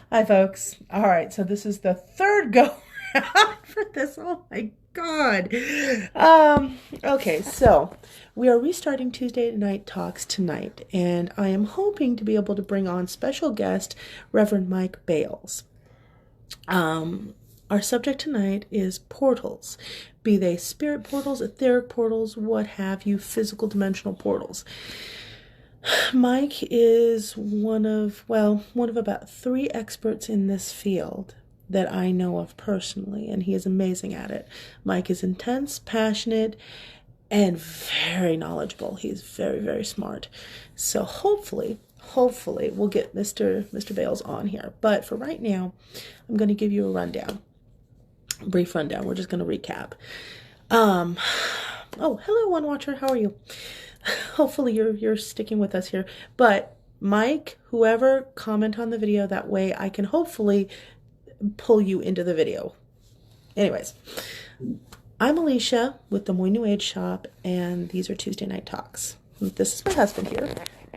Hi, folks. All right, so this is the third go round for this. Oh my God. Okay, so we are restarting Tuesday night talks tonight, and I am hoping to be able to bring on special guest Reverend Mike Bales. Our subject tonight is portals, be they spirit portals, etheric portals, what have you, physical dimensional portals. Mike is one of about 3 experts in this field that I know of personally, and he is amazing at it. Mike is intense, passionate, and very knowledgeable. He's very, very smart. So hopefully we'll get Mr. Bales on here. But for right now, I'm going to give you a brief rundown. We're just going to recap. Oh, hello, One Watcher. How are you? Hopefully you're sticking with us here. But Mike, whoever, comment on the video. That way I can hopefully pull you into the video. Anyways, I'm Alicia with the Moines New Age Shop, and these are Tuesday Night Talks. This is my husband here,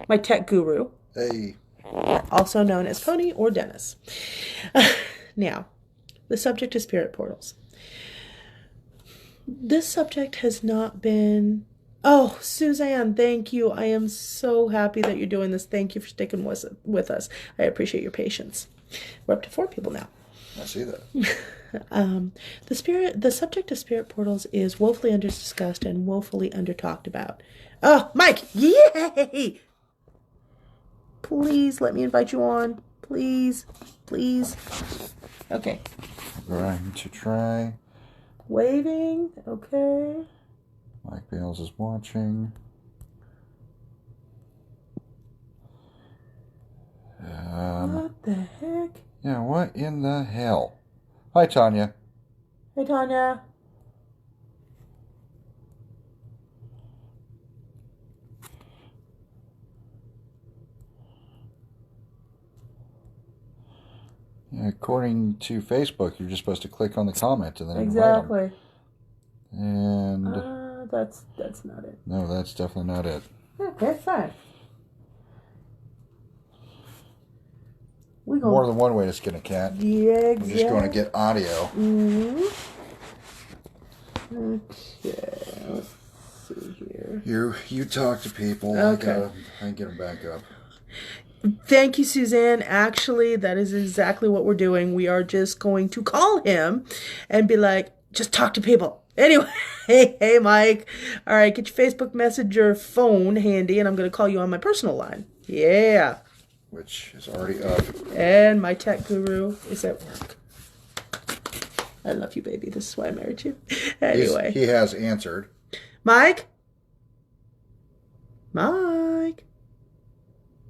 my tech guru. Hey. Also known as Pony or Dennis. Now, the subject is spirit portals. This subject has not been... Oh, Suzanne, thank you. I am so happy that you're doing this. Thank you for sticking with us. I appreciate your patience. We're up to 4 people now. I see that. The subject of spirit portals is woefully under-discussed and woefully under-talked about. Oh, Mike! Yay! Please let me invite you on. Please. Okay. Going to try. Waving. Okay. Mike Bales is watching. What the heck? Yeah, what in the hell? Hi, Tanya. Hey, Tanya. Yeah, according to Facebook, you're just supposed to click on the comment and then Exactly. invite them. And That's not it. no, that's definitely not it. Okay, fine. More than one way to skin a cat. Yeah, exactly. We're just going to get audio. Mm-hmm. Okay, let's see here. You talk to people. Okay. I can get them back up. Thank you, Suzanne. Actually, that is exactly what we're doing. We are just going to call him and be like, just talk to people. Anyway, hey, Mike. All right, get your Facebook Messenger phone handy, and I'm going to call you on my personal line. Yeah. Which is already up. And my tech guru is at work. I love you, baby. This is why I married you. Anyway. He has answered. Mike?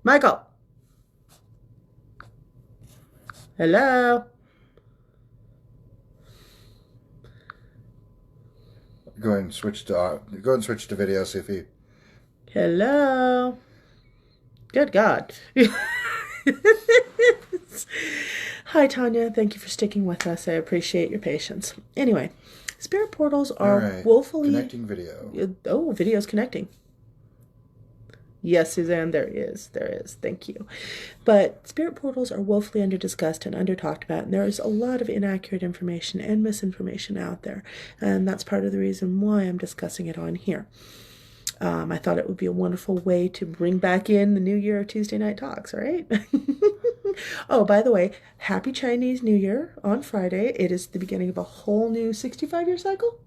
Michael? Hello? Go ahead and switch to video. See if he. Hello? Good God. Hi, Tanya. Thank you for sticking with us. I appreciate your patience. Anyway, spirit portals are woefully... Connecting video. Oh, video's connecting. Yes, Suzanne, there is. Thank you. But spirit portals are woefully under-discussed and under-talked about, and there is a lot of inaccurate information and misinformation out there, and that's part of the reason why I'm discussing it on here. I thought it would be a wonderful way to bring back in the new year of Tuesday Night Talks, right? Oh, by the way, happy Chinese New Year on Friday. It is the beginning of a whole new 65-year cycle?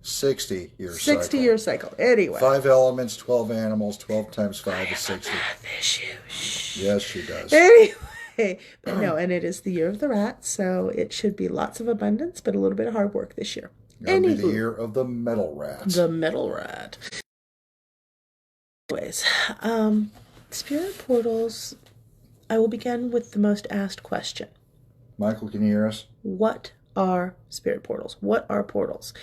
60-year cycle. 60-year cycle. Anyway. 5 elements, 12 animals, 12 times 5 is 60. Issues. Yes, she does. Anyway, but no, and it is the year of the rat, so it should be lots of abundance, but a little bit of hard work this year. It'll be the year of the metal rat. The metal rat. Anyways, spirit portals, I will begin with the most asked question. Michael, can you hear us? What are spirit portals? What are portals?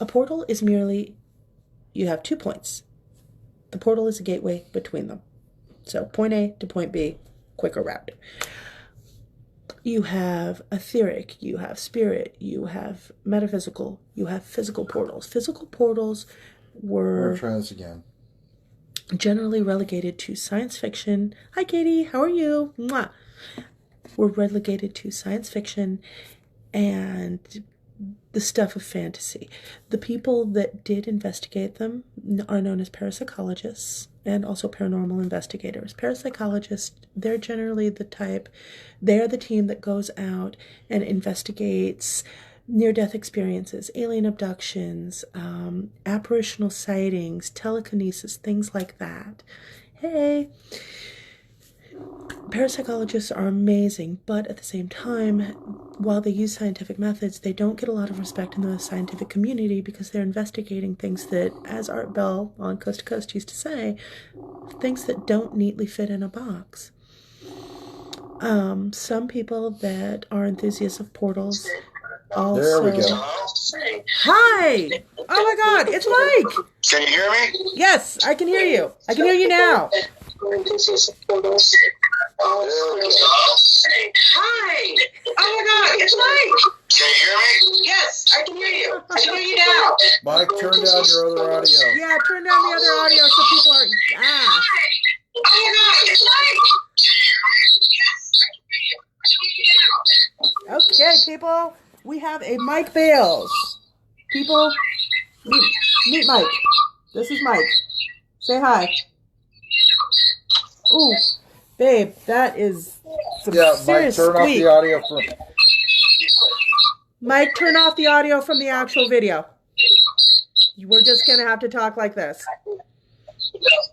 A portal is merely, you have 2 points. The portal is a gateway between them. So point A to point B, quicker route. You have etheric, you have spirit, you have metaphysical, you have physical portals. Physical portals were... We'll try this again. Generally relegated to science fiction. Hi, Katie. How are you? Mwah. were relegated to science fiction and the stuff of fantasy. The people that did investigate them are known as parapsychologists and also paranormal investigators. Parapsychologists, they're generally they're the team that goes out and investigates near-death experiences, alien abductions, apparitional sightings, telekinesis, things like that. Hey! Parapsychologists are amazing, but at the same time, while they use scientific methods, they don't get a lot of respect in the scientific community because they're investigating things that, as Art Bell on Coast to Coast used to say, things that don't neatly fit in a box. Some people that are enthusiasts of portals also... There we go. Hi! Oh my God, it's Mike! Can you hear me? Yes, I can hear you. I can hear you now. Hi! Oh my God, it's Mike! Can you hear me? Yes, I can hear you. I can hear you now. Mike, turn down your other audio. Yeah, turn down the other audio so people aren't... Oh my God, it's Mike! Okay, people, we have a Mike Bales. People, meet Mike. This is Mike. Say hi. Ooh, babe, that is some serious Mike, turn off squeak. the audio from... Mike, turn off the audio from the actual video. We're just going to have to talk like this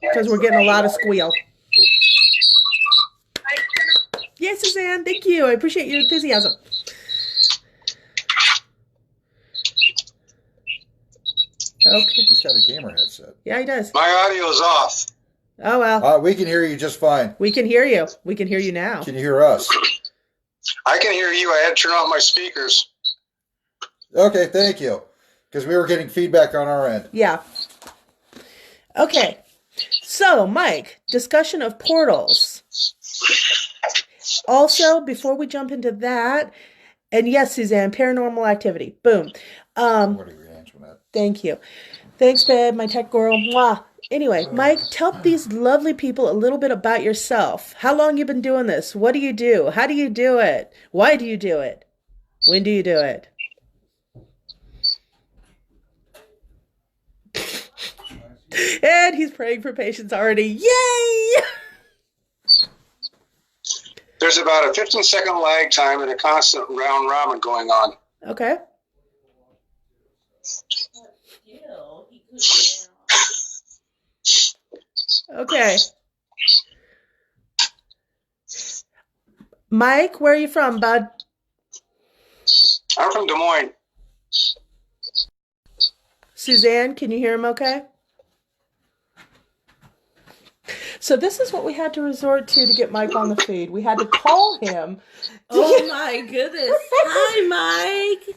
because we're getting a lot of squeal. Yes, Suzanne, thank you. I appreciate your enthusiasm. Okay. He's got a gamer headset. Yeah, he does. My audio's off. Oh, well. We can hear you just fine. We can hear you. We can hear you now. Can you hear us? I can hear you. I had to turn off my speakers. Okay, thank you. Because we were getting feedback on our end. Yeah. Okay. So, Mike, discussion of portals. Also, before we jump into that, and yes, Suzanne, paranormal activity. Boom. What are your Antoinette? Thank you. Thanks, babe, my tech girl. Mwah. Anyway, Mike, tell these lovely people a little bit about yourself. How long you been doing this? What do you do? How do you do it? Why do you do it? When do you do it? And he's praying for patience already. Yay! There's about a 15-second lag time and a constant round robin going on. Okay. Okay. Mike, where are you from, bud? I'm from Des Moines. Suzanne, can you hear him okay? So this is what we had to resort to get Mike on the feed. We had to call him. Oh my goodness. Hi, Mike.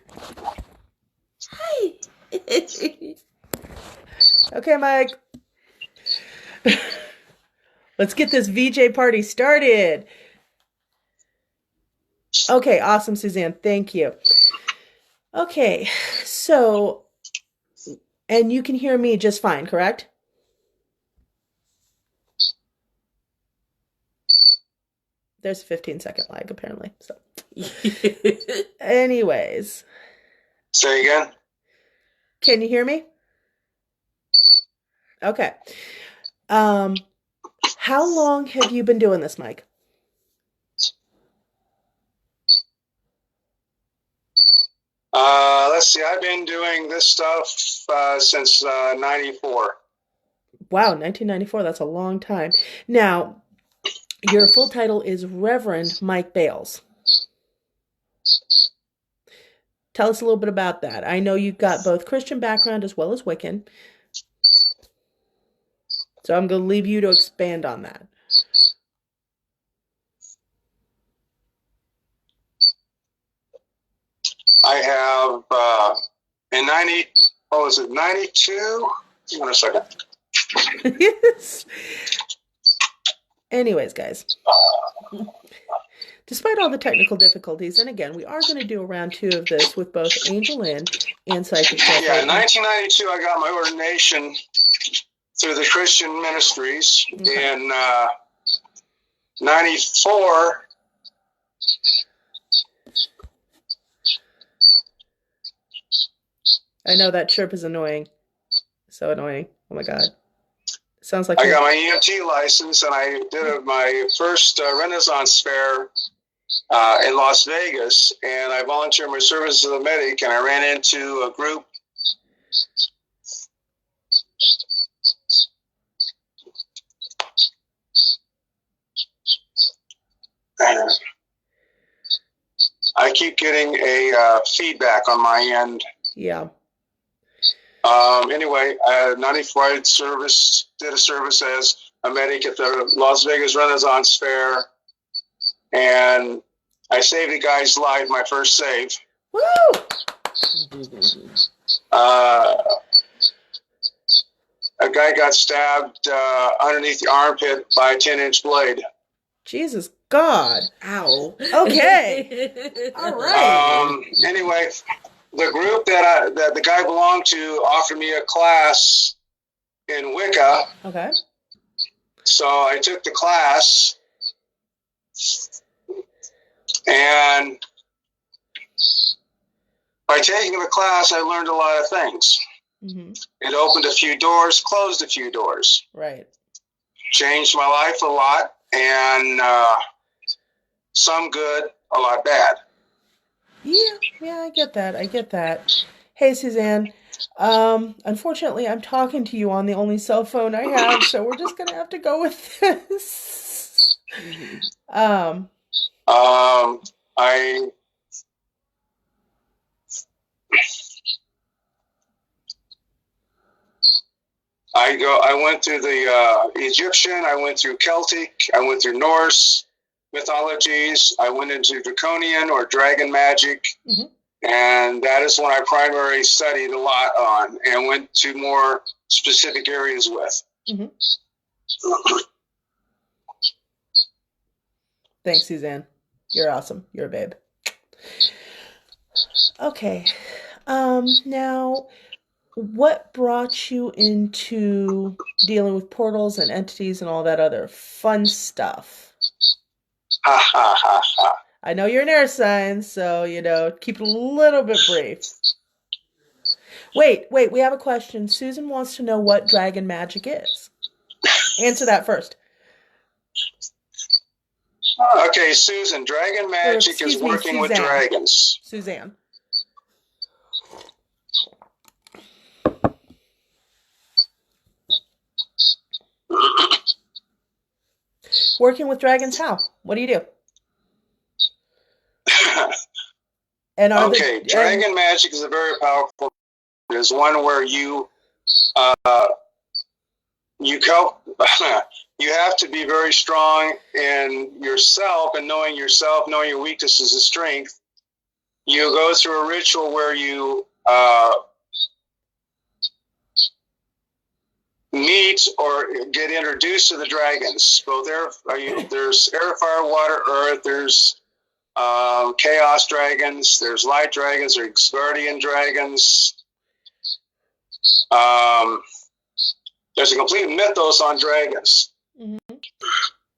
Hi. Okay, Mike. Let's get this VJ party started. Okay, awesome, Suzanne. Thank you. Okay, so, and you can hear me just fine, correct? There's a 15-second lag, apparently. So, anyways. Say again? Can you hear me? Okay. How long have you been doing this, Mike? Let's see. I've been doing this stuff since 94. Wow, 1994. That's a long time. Now, your full title is Reverend Mike Bales. Tell us a little bit about that. I know you've got both Christian background as well as Wiccan. So I'm going to leave you to expand on that. I have in 92? Hang on a second. Yes. Anyways, guys. Despite all the technical difficulties, and again, we are going to do a round 2 of this with both Angel Lynn and Psychic Jeffrey. Yeah, in 1992, I got my ordination through the Christian ministries. Okay. In 94, I know that chirp is annoying. So annoying. Oh my God. Sounds like I got my EMT license, and I did my first Renaissance fair in Las Vegas, and I volunteered my services as a medic, and I ran into a group. I keep getting a feedback on my end. Yeah. Anyway, 94 I did a service as a medic at the Las Vegas Renaissance Fair, and I saved a guy's life, my first save. Woo! A guy got stabbed underneath the armpit by a 10-inch blade. Jesus God. Ow. Okay. All right. Anyway, the group that the guy belonged to offered me a class in Wicca. Okay. So I took the class, and by taking the class, I learned a lot of things. Mm-hmm. It opened a few doors, closed a few doors. Right. Changed my life a lot, and some good, a lot bad. Yeah, I get that. Hey, Suzanne. Unfortunately, I'm talking to you on the only cell phone I have, so we're just gonna have to go with this. I went through the Egyptian, I went through Celtic, I went through Norse mythologies, I went into Draconian or dragon magic, Mm-hmm. and that is what I primarily studied a lot on and went to more specific areas with. Mm-hmm. Thanks, Suzanne. You're awesome. You're a babe. Okay. Now, what brought you into dealing with portals and entities and all that other fun stuff? Ha ha ha ha. I know you're an air sign, so, keep it a little bit brief. Wait, we have a question. Susan wants to know what dragon magic is. Answer that first. Okay, Susan, dragon magic is working with dragons. Suzanne. Working with dragons, how? What do you do? And dragon magic is a very powerful. It is one where you help. You have to be very strong in yourself and knowing yourself, knowing your weaknesses and strength. You go through a ritual where you meet or get introduced to the dragons. Both there's air, fire, water, earth. There's chaos dragons. There's light dragons. There's guardian dragons. There's a complete mythos on dragons. Mm-hmm.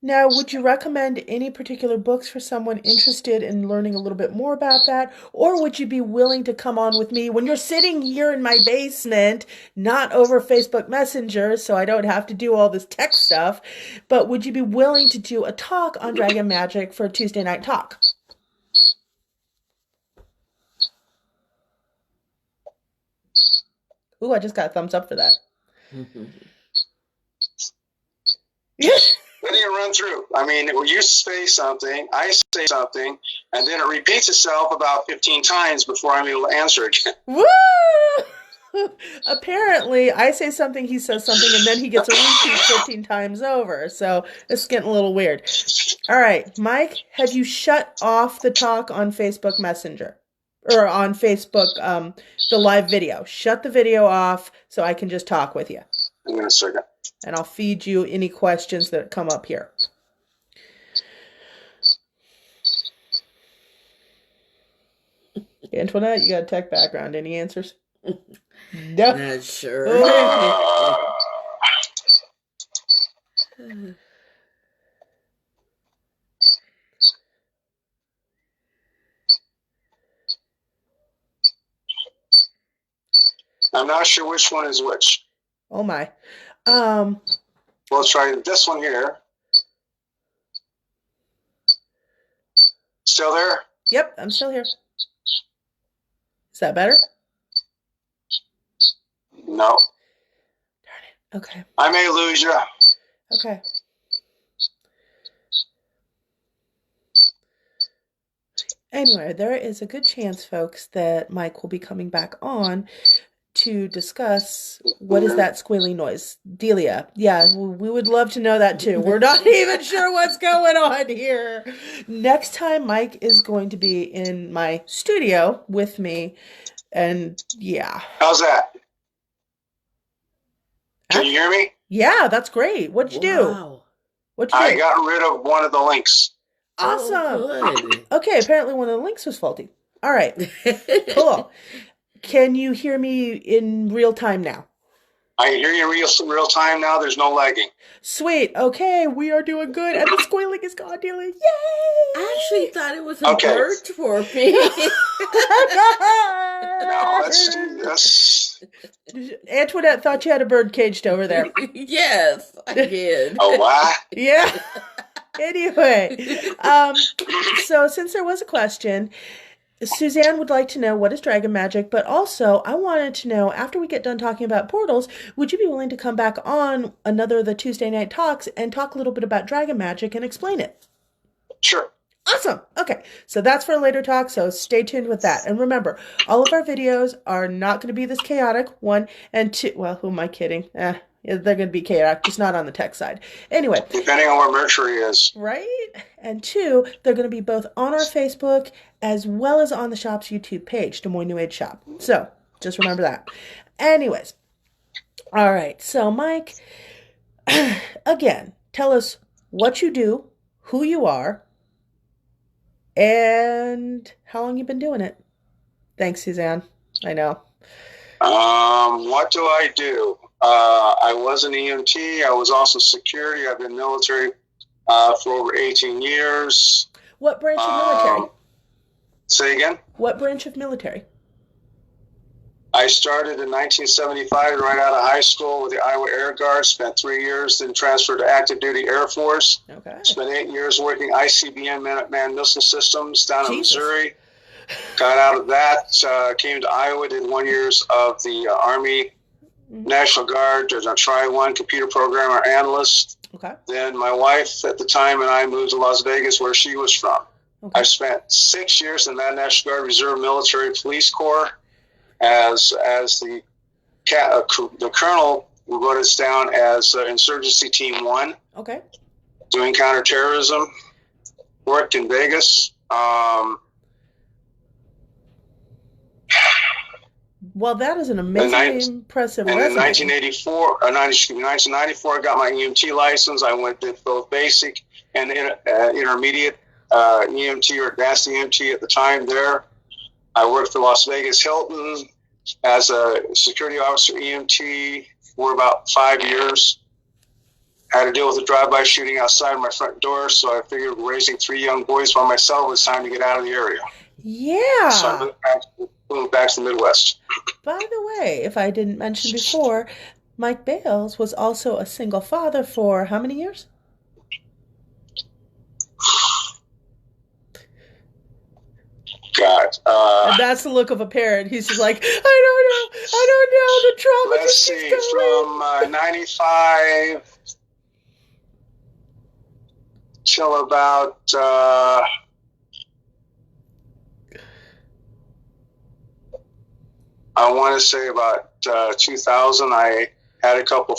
Now, would you recommend any particular books for someone interested in learning a little bit more about that? Or would you be willing to come on with me when you're sitting here in my basement, not over Facebook Messenger, so I don't have to do all this tech stuff, but would you be willing to do a talk on dragon magic for a Tuesday night talk? Ooh, I just got a thumbs up for that. Let me run through. I mean, you say something, I say something, and then it repeats itself about 15 times before I'm able to answer again. Woo! Apparently, I say something, he says something, and then he gets a repeat 15 times over. So it's getting a little weird. All right, Mike, have you shut off the talk on Facebook Messenger? Or on Facebook, the live video. Shut the video off so I can just talk with you. Hang on a second. And I'll feed you any questions that come up here. Antoinette, you got a tech background. Any answers? No. Not sure. I'm not sure which one is which. Oh my. We'll try this one here. Still there? Yep, I'm still here. Is that better? No. Darn it. Okay. I may lose you. Okay. Anyway, there is a good chance, folks, that Mike will be coming back on to discuss what is that squealing noise. Delia, yeah, we would love to know that too. We're not even sure what's going on here. Next time, Mike is going to be in my studio with me, and yeah. How's that? Can you hear me? Yeah, that's great. What'd you do? What'd you do? I got rid of one of the links. Awesome. Oh, good. Okay, apparently one of the links was faulty. All right, cool. Can you hear me in real time now? I hear you in real time now. There's no lagging. Sweet. Okay, we are doing good, and the squealing is gone, Delia. Yay! I actually thought it was a bird for me. No, that's Antoinette thought you had a bird caged over there. Yes, I did. Oh, what? Yeah. Anyway, so since there was a question, Suzanne would like to know what is dragon magic, but also I wanted to know, after we get done talking about portals, would you be willing to come back on another of the Tuesday night talks and talk a little bit about dragon magic and explain it? Sure. Awesome. Okay, so that's for a later talk, so stay tuned with that. And remember, all of our videos are not going to be this chaotic, 1 and 2. Well, who am I kidding? They're going to be chaotic, just not on the tech side. Anyway. Depending on where Mercury is. Right? And 2, they're going to be both on our Facebook as well as on the shop's YouTube page, Des Moines New Age Shop. So, just remember that. Anyways. All right. So, Mike, again, tell us what you do, who you are, and how long you've been doing it. Thanks, Suzanne. I know. What do I do? I was an EMT. I was also security. I've been military for over 18 years. What branch of military? Say again? What branch of military? I started in 1975, right out of high school with the Iowa Air Guard. Spent 3 years, then transferred to active duty Air Force. Okay. Spent 8 years working ICBM Minuteman missile systems down in Jesus. Missouri. Got out of that, came to Iowa, did 1 year of the Army National Guard as a Tri-1 computer programmer analyst. Okay. Then my wife at the time and I moved to Las Vegas, where she was from. Okay. I spent 6 years in that National Guard Reserve Military Police Corps as the colonel wrote us down as Insurgency Team 1. Okay. Doing counterterrorism. Worked in Vegas. Well, that is an amazing, impressive and resume. in 1994, I got my EMT license. I went to both basic and intermediate EMT or advanced EMT at the time there. I worked for Las Vegas Hilton as a security officer EMT for about 5 years. Had to deal with a drive-by shooting outside my front door, so I figured raising 3 young boys by myself, it was time to get out of the area. Yeah. So I moved back to the Midwest. By the way, if I didn't mention before, Mike Bales was also a single father for how many years? God. And that's the look of a parent. He's just like, I don't know. The trauma Let's just see, keeps going. from 95 till about I want to say about 2000. I had a couple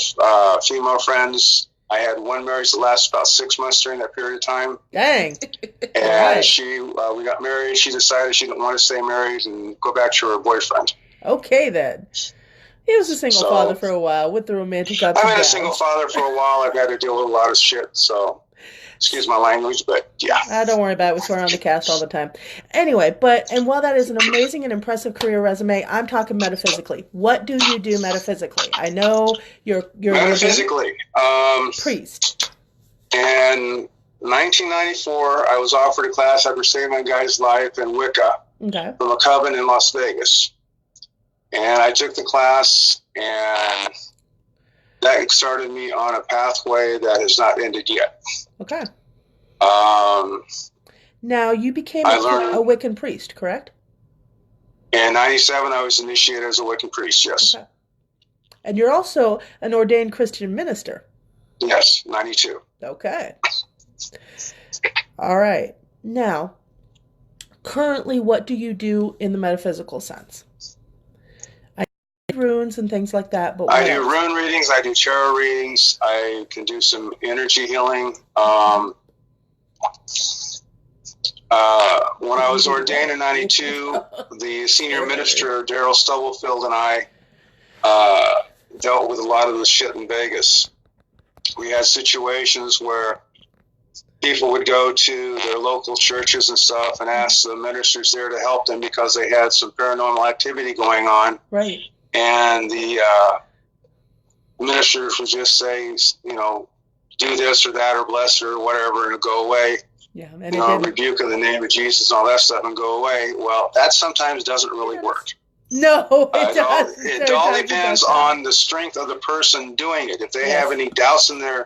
female friends. I had one marriage that lasted about 6 months during that period of time. Dang. And Right. we got married. She decided she didn't want to stay married and go back to her boyfriend. Okay, then. He was a single So- father for a while with the romantic ups I've and been a downs. single father for a while. I've had to deal with a lot of shit. So, excuse my language, but yeah. Don't worry about it. We swear on the cast all the time. Anyway, and while that is an amazing and impressive career resume, I'm talking metaphysically. What do you do metaphysically? I know you're Metaphysically, a priest. in 1994, I was offered a class after saving my guy's life in Wicca Okay. from a coven in Las Vegas. And I took the class, and that started me on a pathway that has not ended yet. Okay. Um, Now, you became I a learned- Wiccan priest, correct? In 97, I was initiated as a Wiccan priest, yes. Okay. And you're also an ordained Christian minister. Yes, 92. Okay. All right. Now, currently, what do you do in the metaphysical sense? I do runes and things like that, but I do rune readings, I do tarot readings, I can do some energy healing. When I was ordained in 92, the senior minister, Daryl Stubblefield, and I dealt with a lot of the shit in Vegas. We had situations where people would go to their local churches and stuff and ask the ministers there to help them because they had some paranormal activity going on. Right. And the ministers would just say, do this or that or bless her or whatever and go away. Yeah, and rebuke in the name of Jesus and all that stuff and go away. Well, that sometimes doesn't really work. No, it doesn't. It all depends on the strength of the person doing it. If they have any doubts, then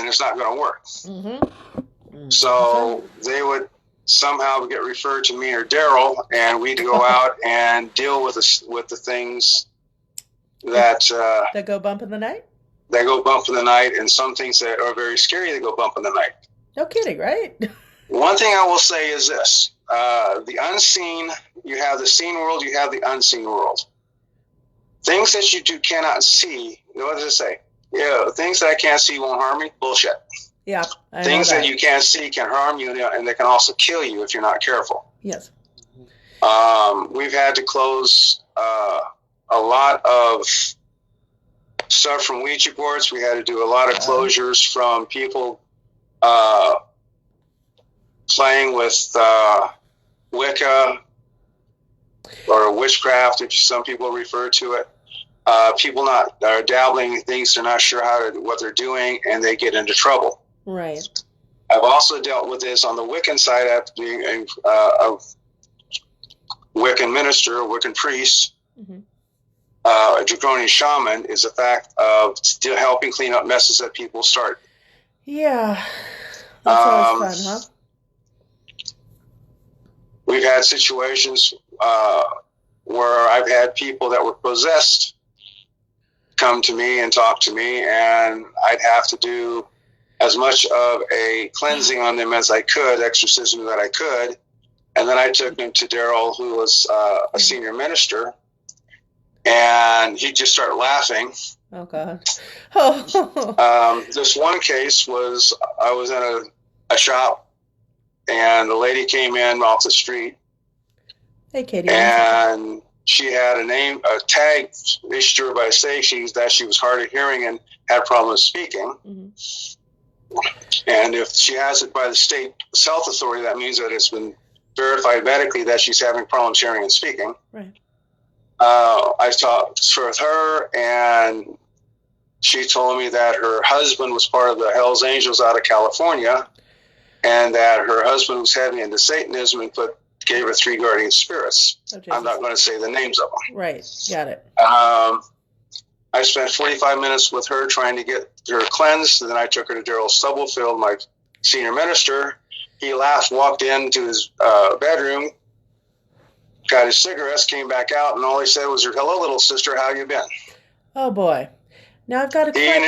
it's not going to work. Mm-hmm. So they would somehow get referred to me or Daryl, and we'd go out and deal with the things that go bump in the night. They go bump in the night, and some things that are very scary, they go bump in the night. No kidding, right? One thing I will say is this. The unseen, you have the seen world, you have the unseen world. Things that you cannot see, what does it say? Yeah, things that I can't see won't harm me. Bullshit. Yeah. Things that you can't see can harm you, and they can also kill you if you're not careful. Yes. We've had to close a lot of stuff from Ouija boards. We had to do a lot of closures from people playing with Wicca or witchcraft, if some people refer to it. People are dabbling in things they're not sure what they're doing, and they get into trouble. Right. I've also dealt with this on the Wiccan side after being a Wiccan minister, a Wiccan priest. Mm-hmm. A Draconian shaman is the fact of still helping clean up messes that people start. Yeah. That's always fun, huh? We've had situations where I've had people that were possessed come to me and talk to me, and I'd have to do as much of a cleansing on them as I could, exorcism that I could, and then I took them to Daryl, who was a senior minister, and he'd just start laughing. Oh, God. Oh. This one case was, I was in a shop, and the lady came in off the street. Hey, Katie. And she had a tag issued to her by a station that she was hard of hearing and had problems speaking. Mm-hmm. And if she has it by the state health authority, that means that it's been verified medically that she's having problems hearing and speaking. Right. I talked with her, and she told me that her husband was part of the Hells Angels out of California, and that her husband was heavy into Satanism and gave her 3 guardian spirits. Oh, I'm not going to say the names of them. Right, got it. I spent 45 minutes with her trying to get her cleansed, and then I took her to Daryl Stubblefield, my senior minister. He laughed, walked into his bedroom, got his cigarettes, came back out, and all he said was, "Hello, little sister, how you been?" Oh, boy. Now I've got a question.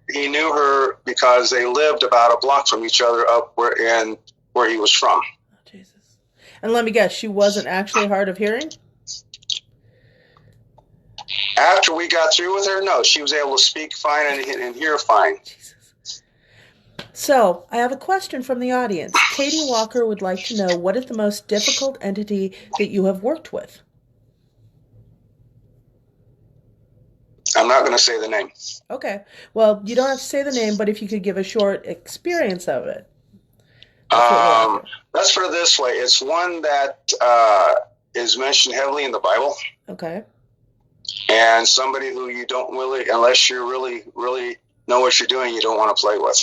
He knew her because they lived about a block from each other up where he was from. Oh, Jesus. And let me guess, she wasn't actually hard of hearing? After we got through with her, no, she was able to speak fine and hear fine. Jesus. So, I have a question from the audience. Katie Walker would like to know, what is the most difficult entity that you have worked with? I'm not going to say the name. Okay. Well, you don't have to say the name, but if you could give a short experience of it. Let's put it this way. It's one that is mentioned heavily in the Bible. Okay. And somebody who you don't really, unless you really, really know what you're doing, you don't want to play with.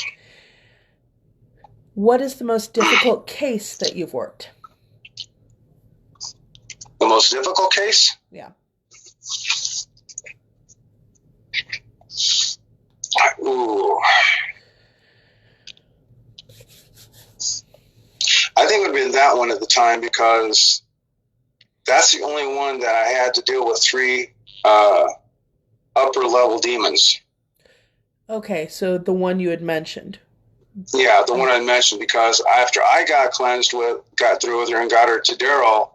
What is the most difficult case that you've worked? The most difficult case? Yeah. Ooh. I think it would have been that one at the time, because that's the only one that I had to deal with 3 upper level demons. Okay, so the one you had mentioned. Yeah, the one I mentioned, because after I got through with her and got her to Daryl,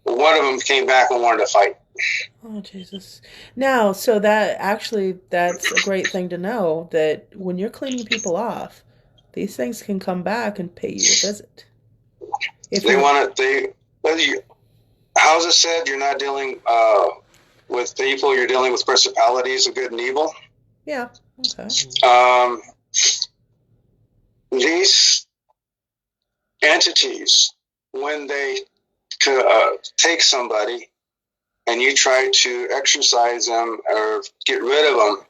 one of them came back and wanted to fight. Oh, Jesus. Now, so that's a great thing to know, that when you're cleaning people off, these things can come back and pay you a visit. How's it said? You're not dealing with people, you're dealing with principalities of good and evil. Yeah, okay. These entities, when they take somebody and you try to exorcise them or get rid of them,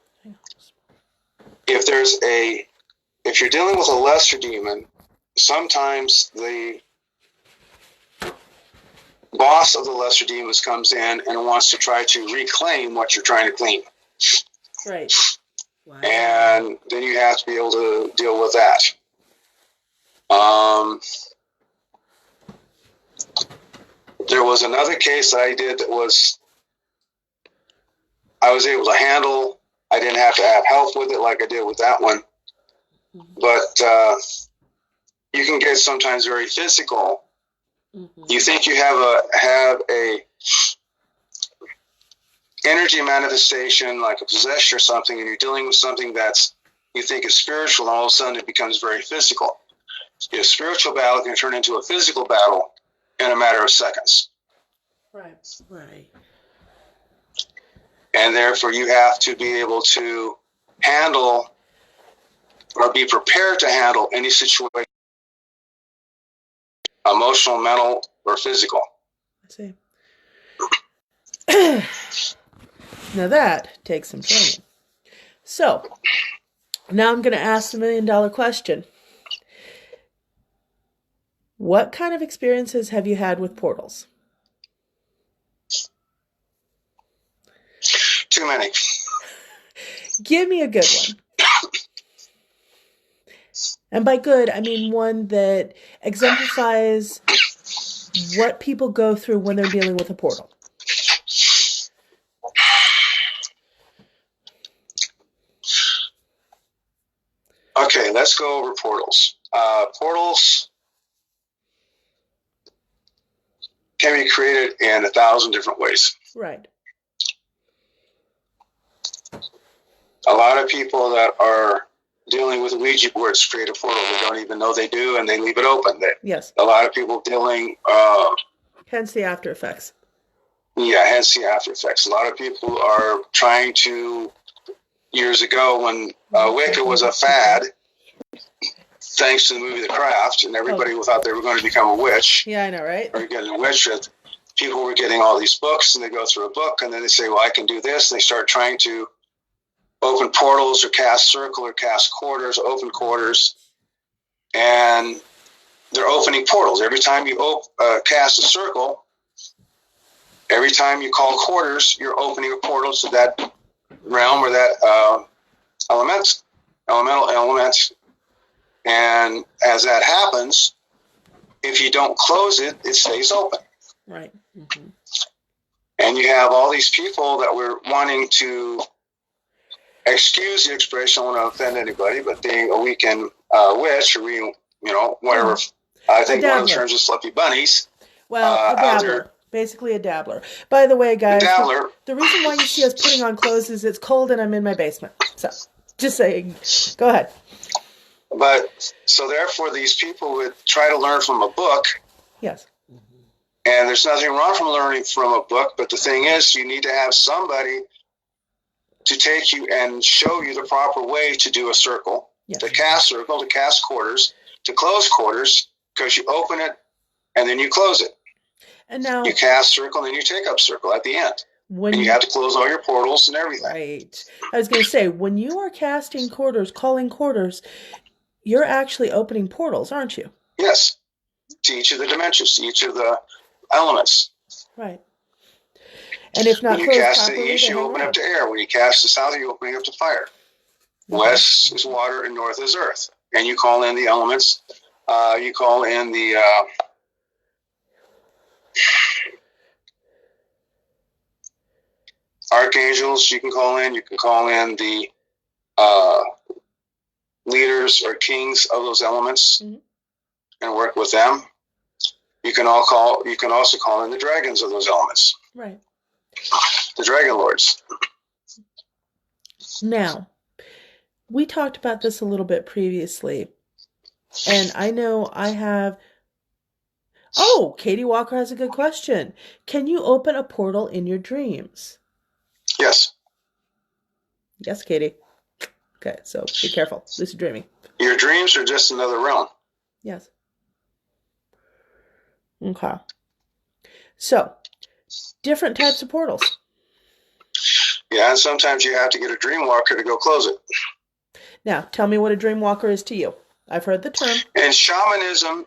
if you're dealing with a lesser demon, sometimes the boss of the lesser demons comes in and wants to try to reclaim what you're trying to clean. Right. Wow. And then you have to be able to deal with that. There was another case I did that I was able to handle. I didn't have to have help with it like I did with that one. But you can get sometimes very physical. You think you have a energy manifestation, like a possession or something, and you're dealing with something that's you think is spiritual, and all of a sudden it becomes very physical. A spiritual battle can turn into a physical battle in a matter of seconds. Right. And therefore you have to be able to handle or be prepared to handle any situation, emotional, mental, or physical. I see. Now that takes some training. So, now I'm going to ask the $1 million question. What kind of experiences have you had with portals? Too many. Give me a good one. And by good, I mean one that exemplifies what people go through when they're dealing with a portal. Okay, let's go over portals. Portals can be created in 1,000 different ways. Right. A lot of people that are dealing with Ouija boards create a portal. They don't even know they do, and they leave it open. Yes. A lot of people dealing... hence the after effects. Yeah, hence the after effects. A lot of people are trying to... Years ago, when Wicca was a fad, thanks to the movie The Craft, and everybody thought they were going to become a witch. Yeah, I know, right? Or get a witch. People were getting all these books, and they go through a book, and then they say, well, I can do this. And they start trying to open portals or cast circle or cast quarters, open quarters. And they're opening portals. Every time you cast a circle, every time you call quarters, you're opening a portal to that realm or that elemental element. And as that happens, if you don't close it, it stays open. Right. Mm-hmm. And you have all these people that were wanting to, excuse the expression, I don't want to offend anybody, but being a weekend witch or whatever. I think one of the terms is fluffy bunnies. Well, a dabbler. Basically a dabbler. By the way, guys, the reason why you see us putting on clothes is it's cold and I'm in my basement. So, just saying. Go ahead. But, so therefore, these people would try to learn from a book. Yes. And there's nothing wrong from learning from a book, but the thing is, you need to have somebody to take you and show you the proper way to do a circle, to cast circle, to cast quarters, to close quarters, because you open it and then you close it. And now you cast circle and then you take up circle at the end. And you have to close all your portals and everything. Right. I was going to say, when you are casting quarters, calling quarters, you're actually opening portals, aren't you? Yes. To each of the dimensions, to each of the elements. Right. And if not When you closed cast to properly, the east, they you hang open up around. to air. When you cast to the south, you're opening up to fire. Mm-hmm. West is water and north is earth. And you call in the elements. You call in the archangels. You can call in. You can call in the leaders or kings of those elements, mm-hmm. and work with them. You can also call in the dragons of those elements. Right. The dragon lords. Now, we talked about this a little bit previously, and I know I have... Oh, Katie Walker has a good question. Can you open a portal in your dreams? Yes. Yes, Katie. Okay, so be careful. Lucid dreaming. Your dreams are just another realm. Yes. Okay. So, different types of portals. Yeah, and sometimes you have to get a dream walker to go close it. Now, tell me what a dream walker is to you. I've heard the term. In shamanism,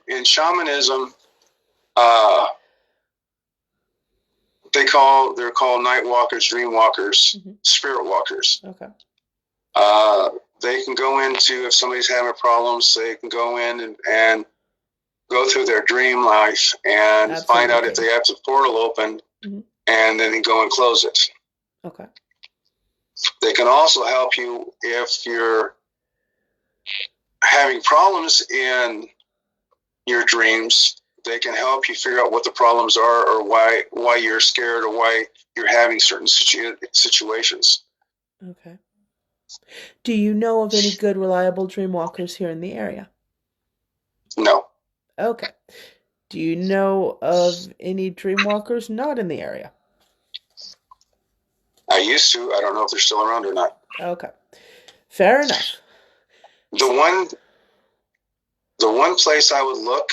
they're called night walkers, dream walkers, mm-hmm. spirit walkers. Okay. They can go into, if somebody's having problems, they can go in and go through their dream life and Absolutely. Find out if they have the portal open, mm-hmm. and then go and close it. Okay. They can also help you if you're having problems in your dreams. They can help you figure out what the problems are, or why you're scared, or why you're having certain situations. Okay. Do you know of any good, reliable dream walkers here in the area? No. Okay. Do you know of any dream walkers not in the area? I used to. I don't know if they're still around or not. Okay. Fair enough. The one place I would look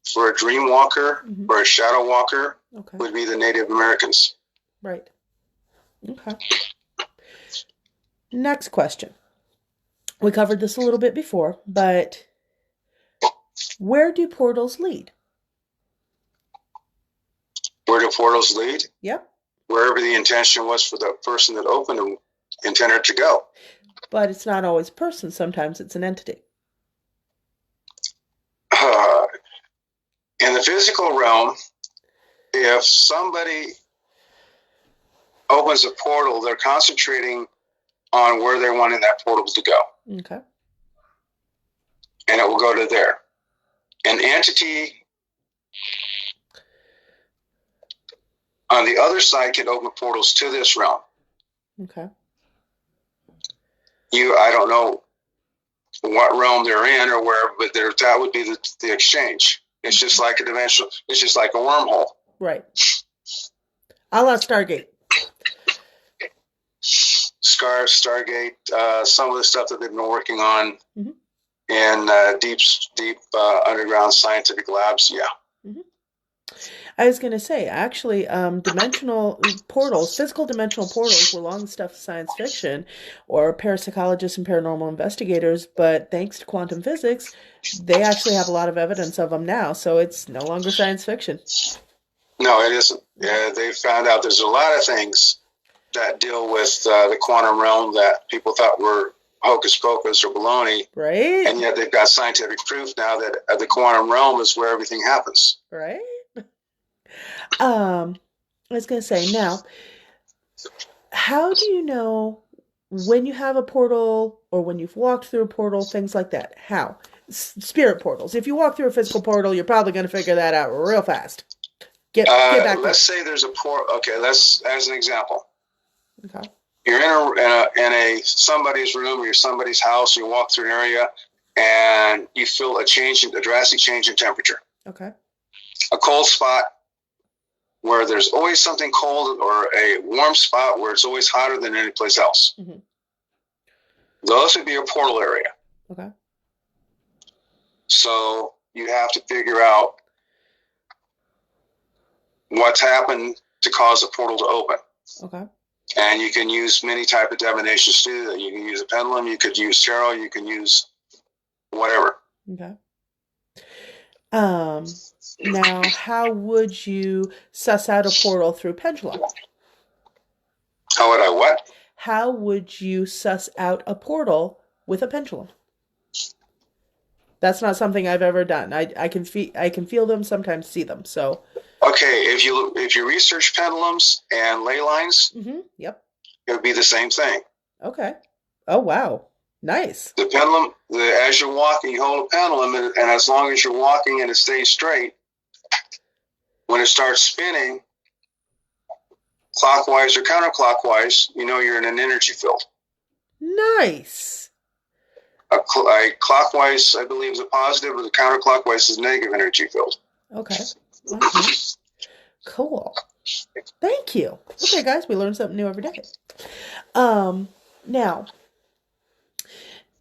for a dream walker, mm-hmm. or a shadow walker, okay. would be the Native Americans. Right. Okay. Next question. We covered this a little bit before, but where do portals lead? Where do portals lead? Yep. Wherever the intention was for the person that opened them, intended to go. But it's not always a person. Sometimes it's an entity. In the physical realm, if somebody opens a portal, they're concentrating on where they're wanting that portal to go. Okay. And it will go to there. An entity on the other side can open portals to this realm. Okay. I don't know what realm they're in or where, but that would be the exchange. It's just like a dimensional. It's just like a wormhole. Right. A la Stargate. Stargate. Some of the stuff that they've been working on, mm-hmm. in deep underground scientific labs. Yeah. Mm-hmm. I was going to say, actually, dimensional portals, physical dimensional portals were long stuff of science fiction or parapsychologists and paranormal investigators, but thanks to quantum physics, they actually have a lot of evidence of them now, so it's no longer science fiction. No, it isn't. Yeah, they found out there's a lot of things that deal with the quantum realm that people thought were hocus pocus or baloney. Right. And yet they've got scientific proof now that the quantum realm is where everything happens. Right. I was going to say, now, how do you know when you have a portal or when you've walked through a portal, things like that? How? Spirit portals. If you walk through a physical portal, you're probably going to figure that out real fast. Get back. Let's say there's a portal. Okay, let's, as an example. Okay. You're in a somebody's room or somebody's house. You walk through an area and you feel a drastic change in temperature. Okay. A cold spot where there's always something cold, or a warm spot where it's always hotter than any place else. Mm-hmm. Those would be a portal area. Okay. So you have to figure out what's happened to cause a portal to open. Okay. And you can use many type of divinations to do that. You can use a pendulum, you could use tarot, you can use whatever. Okay. Now, how would you suss out a portal through pendulum? How would I what? How would you suss out a portal with a pendulum? That's not something I've ever done. I can feel them, sometimes see them. So okay, if you research pendulums and ley lines, yep, it would be the same thing. Okay. Oh wow, nice. The pendulum, as you're walking, you hold a pendulum, and as long as you're walking and it stays straight, when it starts spinning, clockwise or counterclockwise, you know you're in an energy field. Nice. A clockwise, I believe, is a positive, or the counterclockwise is a negative energy field. Okay. Cool. Thank you. Okay, guys, we learn something new every day. Now,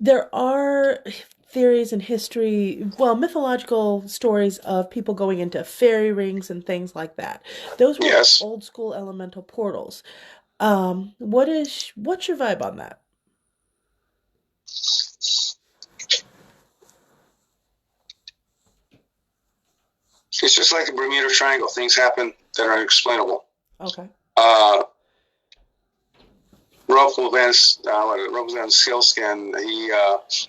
there are theories in history, well, mythological stories of people going into fairy rings and things like that. Those were old school elemental portals. What's your vibe on that? It's just like the Bermuda Triangle. Things happen that are unexplainable. Okay. Ruffle Van Sealskin, he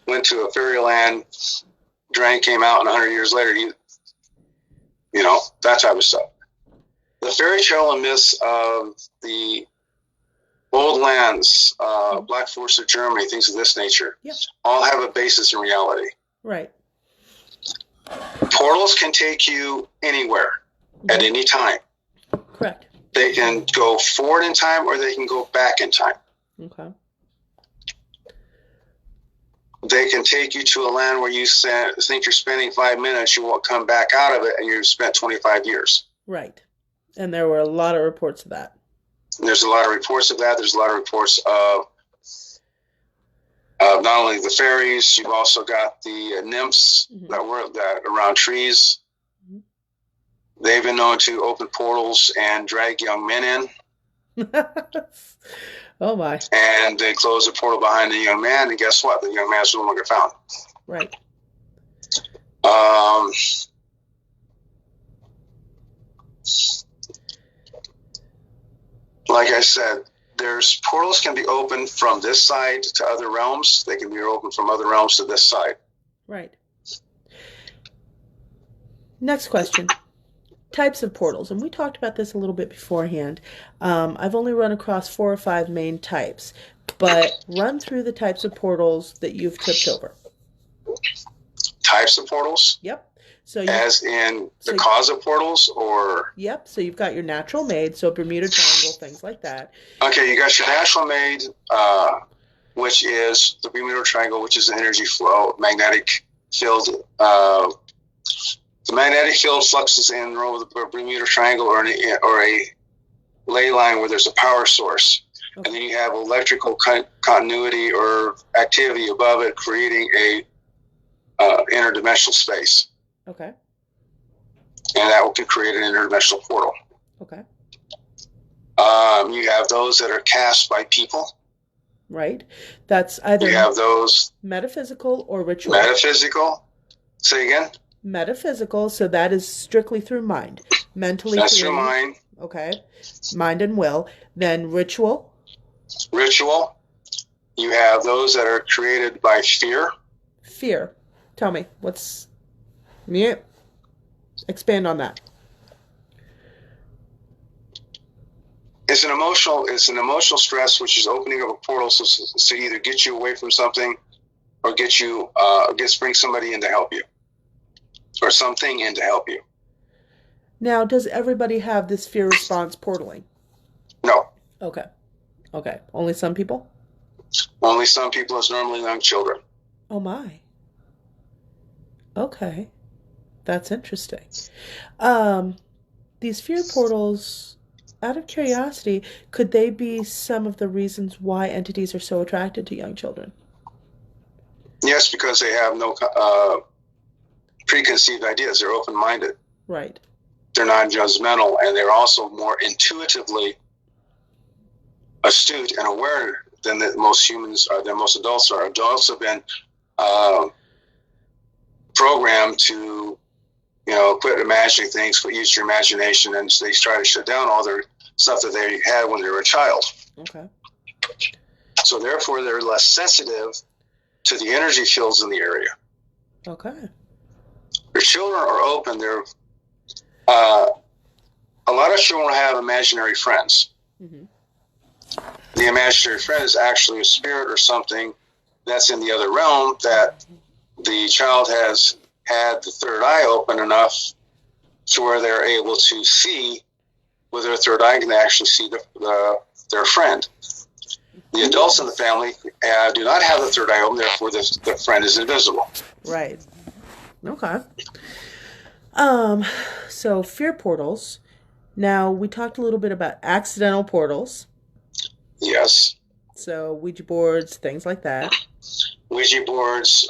went to a fairyland, drank, came out, and 100 years later, that type of stuff. The fairy tale and myths of the old lands, Black Forest of Germany, things of this nature, all have a basis in reality. Right. Portals can take you anywhere at any time. Correct. They can go forward in time or they can go back in time. Okay. They can take you to a land where you think you're spending 5 minutes, you won't come back out of it, and you've spent 25 years. Right. And there were a lot of reports of that. And there's a lot of reports of that. There's a lot of reports of not only the fairies, you've also got the nymphs that around trees. They've been known to open portals and drag young men in. Oh my. And they close the portal behind the young man, and guess what? The young man's no longer found. Right. Like I said, there's portals can be opened from this side to other realms. They can be opened from other realms to this side. Right. Next question. Types of portals, and we talked about this a little bit beforehand. I've only run across 4 or 5 main types, but run through the types of portals that you've tripped over. Types of portals? Yep. So as in the cause of portals, or? Yep. So you've got your natural made, so Bermuda Triangle, things like that. Okay, you got your natural made, which is the Bermuda Triangle, which is the energy flow, magnetic field. The magnetic field fluxes in over the Bermuda Triangle or a ley line where there's a power source. Okay. And then you have electrical continuity or activity above it, creating a interdimensional space. Okay. And that could create an interdimensional portal. Okay. You have those that are cast by people. Right. That's either you have those metaphysical or ritual. Metaphysical. Say again. Metaphysical, so that is strictly through mind. Mentally. That's through mind. Okay. Mind and will. Then ritual. Ritual. You have those that are created by fear. Fear. Tell me, what's... Yeah. Expand on that. It's an emotional stress, which is opening of a portal to either get you away from something or bring somebody in to help you. Or something in to help you. Now, does everybody have this fear response portaling? No. Okay. Only some people? Only some people. It's normally young children. Oh my. Okay. That's interesting. These fear portals, out of curiosity, could they be some of the reasons why entities are so attracted to young children? Yes, because they have no preconceived ideas. They're open-minded. Right. They're non-judgmental, and they're also more intuitively astute and aware than most humans are, than most adults are. Adults have been programmed to quit imagining things, quit using your imagination, and they try to shut down all their stuff that they had when they were a child. Okay. So therefore, they're less sensitive to the energy fields in the area. Okay. Their children are open. They're a lot of children have imaginary friends. Mm-hmm. The imaginary friend is actually a spirit or something that's in the other realm that the child has had the third eye open enough to where they're able to see with their third eye, can actually see their friend. The adults in the family do not have the third eye open, therefore the friend is invisible. Right. Okay. So fear portals. Now, we talked a little bit about accidental portals. Yes. So Ouija boards, things like that. Ouija boards,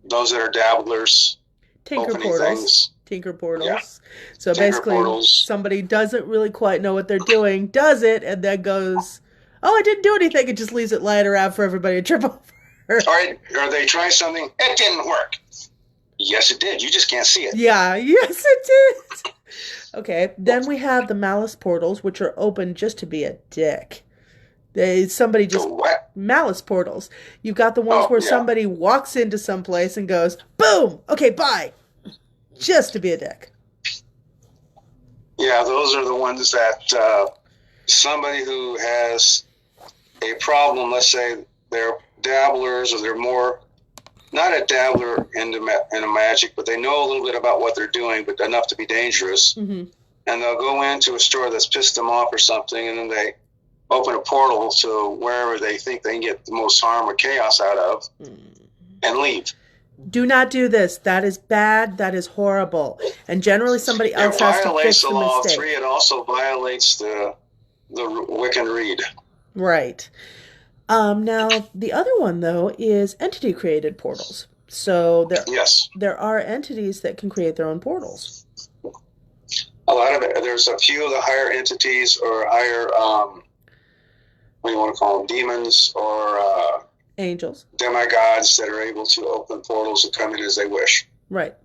those that are dabblers, Tinker opening portals. things. Tinker portals. Yeah. So Tinker basically, portals. somebody doesn't really quite know what they're doing, does it, and then goes, "Oh, I didn't do anything," and just leaves it lying around for everybody to trip over. Or they try something, it didn't work. Yes, it did. You just can't see it. Yeah, yes, it did. Okay, then we have the malice portals, which are open just to be a dick. Somebody just... What? Malice portals. You've got the ones where somebody walks into some place and goes, boom, okay, bye. Just to be a dick. Yeah, those are the ones that somebody who has a problem, let's say they're dabblers or they're more, not a dabbler into magic, but they know a little bit about what they're doing, but enough to be dangerous. Mm-hmm. And they'll go into a store that's pissed them off or something, and then they open a portal to wherever they think they can get the most harm or chaos out of and leave. Do not do this. That is bad. That is horrible. And generally somebody else has to fix the mistake. It violates the law of three. It also violates the Wiccan Rede. Right. Now, the other one, though, is entity-created portals. So there are entities that can create their own portals. A lot of it. There's a few of the higher entities or higher, what do you want to call them, demons or angels, demigods that are able to open portals and come in as they wish. Right.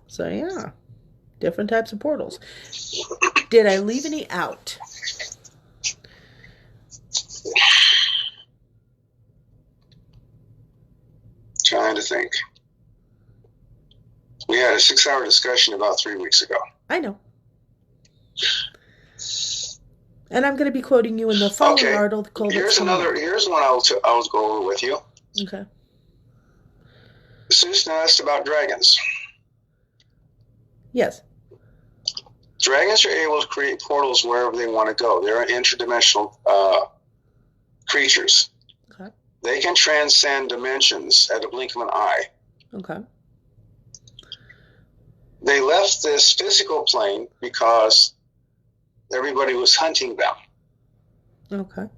So, yeah. Different types of portals. Did I leave any out? Trying to think. We had a 6-hour discussion about 3 weeks ago. I know. And I'm going to be quoting you in the following article. Here's one I'll go over with you. Okay. Susan asked about dragons. Yes. Dragons are able to create portals wherever they want to go. They're interdimensional creatures. Okay. They can transcend dimensions at a blink of an eye. Okay. They left this physical plane because everybody was hunting them. Okay.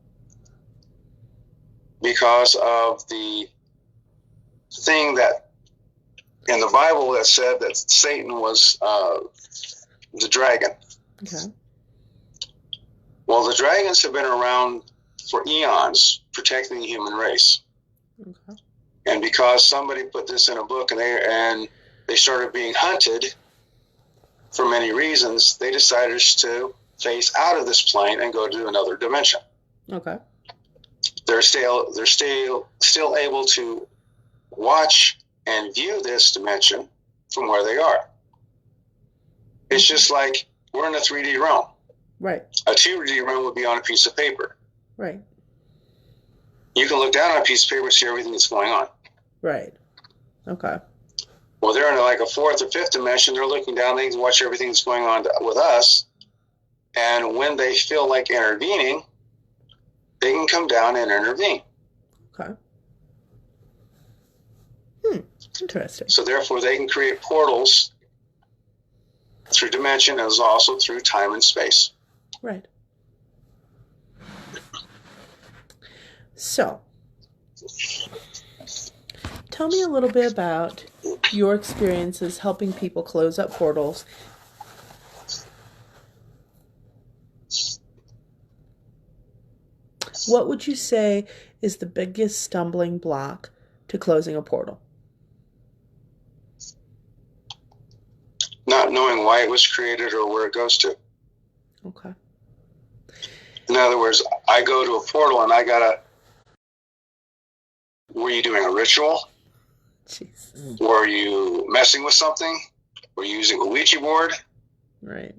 Because of the thing that in the Bible that said that Satan was the dragon. Okay. Well, the dragons have been around for eons protecting the human race. Okay. And because somebody put this in a book and they started being hunted for many reasons, they decided to phase out of this plane and go to another dimension. Okay. They're still able to watch and view this dimension from where they are. It's just like we're in a 3D realm. Right. A 2D realm would be on a piece of paper. Right. You can look down on a piece of paper and see everything that's going on. Right. Okay. Well, they're in like a fourth or fifth dimension. They're looking down. They can watch everything that's going on with us. And when they feel like intervening, they can come down and intervene. Okay. Interesting. So therefore, they can create portals through dimension as also through time and space. Right. So, tell me a little bit about your experiences helping people close up portals. What would you say is the biggest stumbling block to closing a portal? not knowing why it was created or where it goes to. Okay. In other words, I go to a portal and were you doing a ritual? Jeez. Were you messing with something? Were you using a Ouija board? Right.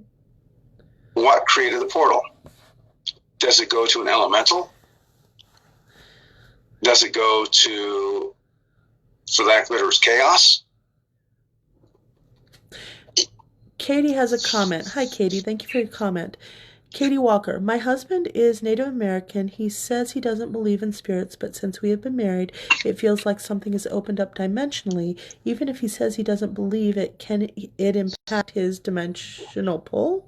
What created the portal? Does it go to an elemental? Does it go to, for lack of better words, chaos? Katie has a comment. Hi, Katie. Thank you for your comment. Katie Walker. My husband is Native American. He says he doesn't believe in spirits, but since we have been married, it feels like something has opened up dimensionally. Even if he says he doesn't believe it, can it impact his dimensional pull?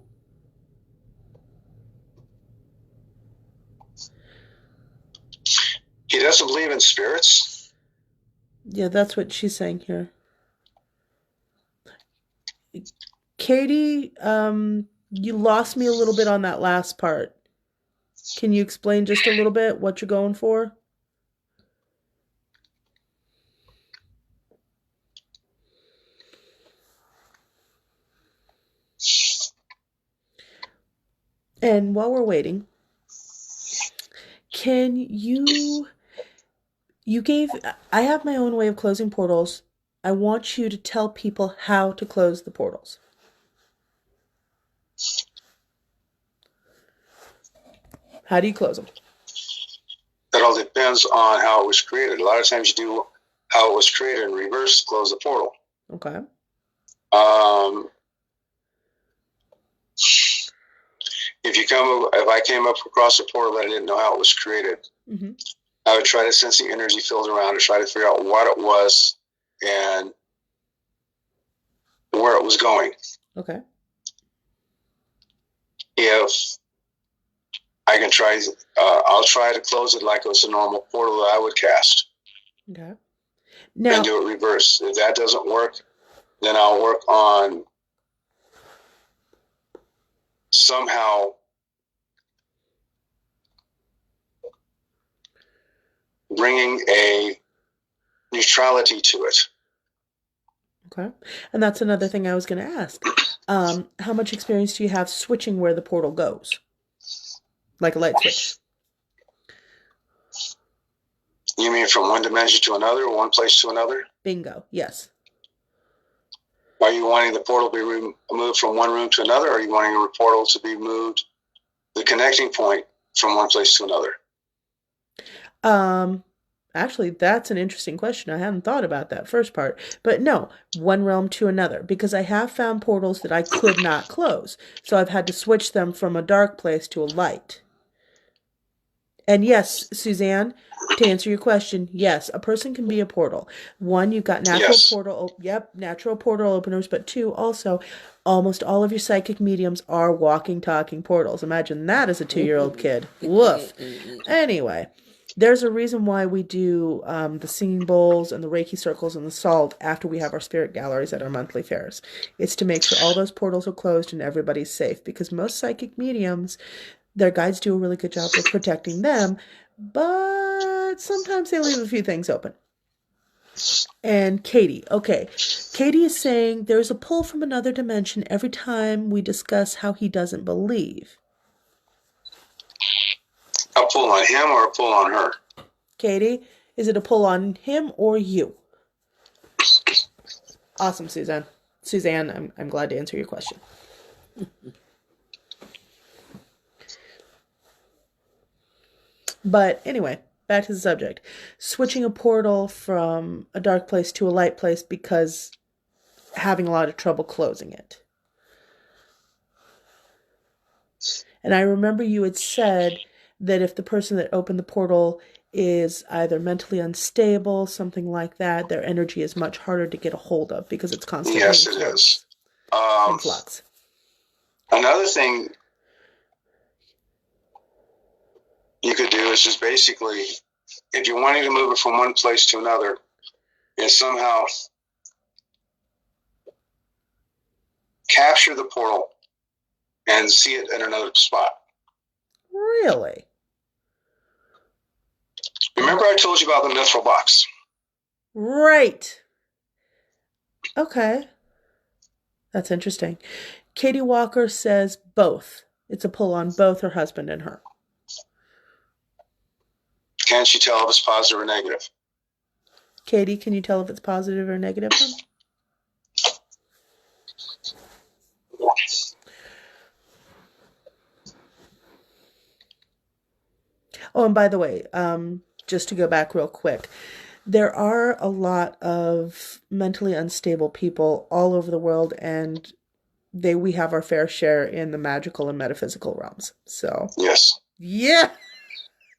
He doesn't believe in spirits? Yeah, that's what she's saying here. Katie, you lost me a little bit on that last part. Can you explain just a little bit what you're going for? And while we're waiting, can I have my own way of closing portals. I want you to tell people how to close the portals. How do you close them? That all depends on how it was created. A lot of times you do how it was created in reverse, close the portal. Okay. If I came up across a portal that I didn't know how it was created, Mm-hmm. I would try to sense the energy fields around and try to figure out what it was and where it was going. Okay. If I can try, I'll try to close it like it was a normal portal that I would cast. Okay. And Now, do it reverse. If that doesn't work, then I'll work on somehow bringing a neutrality to it. okay. And that's another thing I was going to ask. How much experience do you have switching where the portal goes? Like a light switch. You mean from one dimension to another, or one place to another? Bingo. Yes. Are you wanting the portal to be moved from one room to another, or are you wanting the portal to be moved, the connecting point, from one place to another? Actually, that's an interesting question. I hadn't thought about that first part. But no, one realm to another, because I have found portals that I could not close. So I've had to switch them from a dark place to a light. And yes, Suzanne, to answer your question, yes, a person can be a portal. One, you've got natural natural portal openers, but two, also, almost all of your psychic mediums are walking, talking portals. Imagine that as a 2-year-old kid. Woof. Anyway, there's a reason why we do the singing bowls and the Reiki circles and the salt after we have our spirit galleries at our monthly fairs. It's to make sure all those portals are closed and everybody's safe, because most psychic mediums, their guides do a really good job of protecting them, but sometimes they leave a few things open. And Katie, okay. Katie is saying there's a pull from another dimension every time we discuss how he doesn't believe. A pull on him or a pull on her? Katie, is it a pull on him or you? Awesome, Suzanne. Suzanne, I'm glad to answer your question. But anyway, back to the subject. Switching a portal from a dark place to a light place because having a lot of trouble closing it. And I remember you had said that if the person that opened the portal is either mentally unstable, something like that, their energy is much harder to get a hold of because it's constantly Yes, it is. in flux. Another thing you could do is just basically, if you're wanting to move it from one place to another, is somehow capture the portal and see it in another spot. Really? Remember I told you about the mithril box? Right. Okay. That's interesting. Katie Walker says both. It's a pull on both her husband and her. Can she tell if it's positive or negative? Katie, can you tell if it's positive or negative? Oh, and by the way, just to go back real quick, there are a lot of mentally unstable people all over the world, and we have our fair share in the magical and metaphysical realms. So yes, yeah.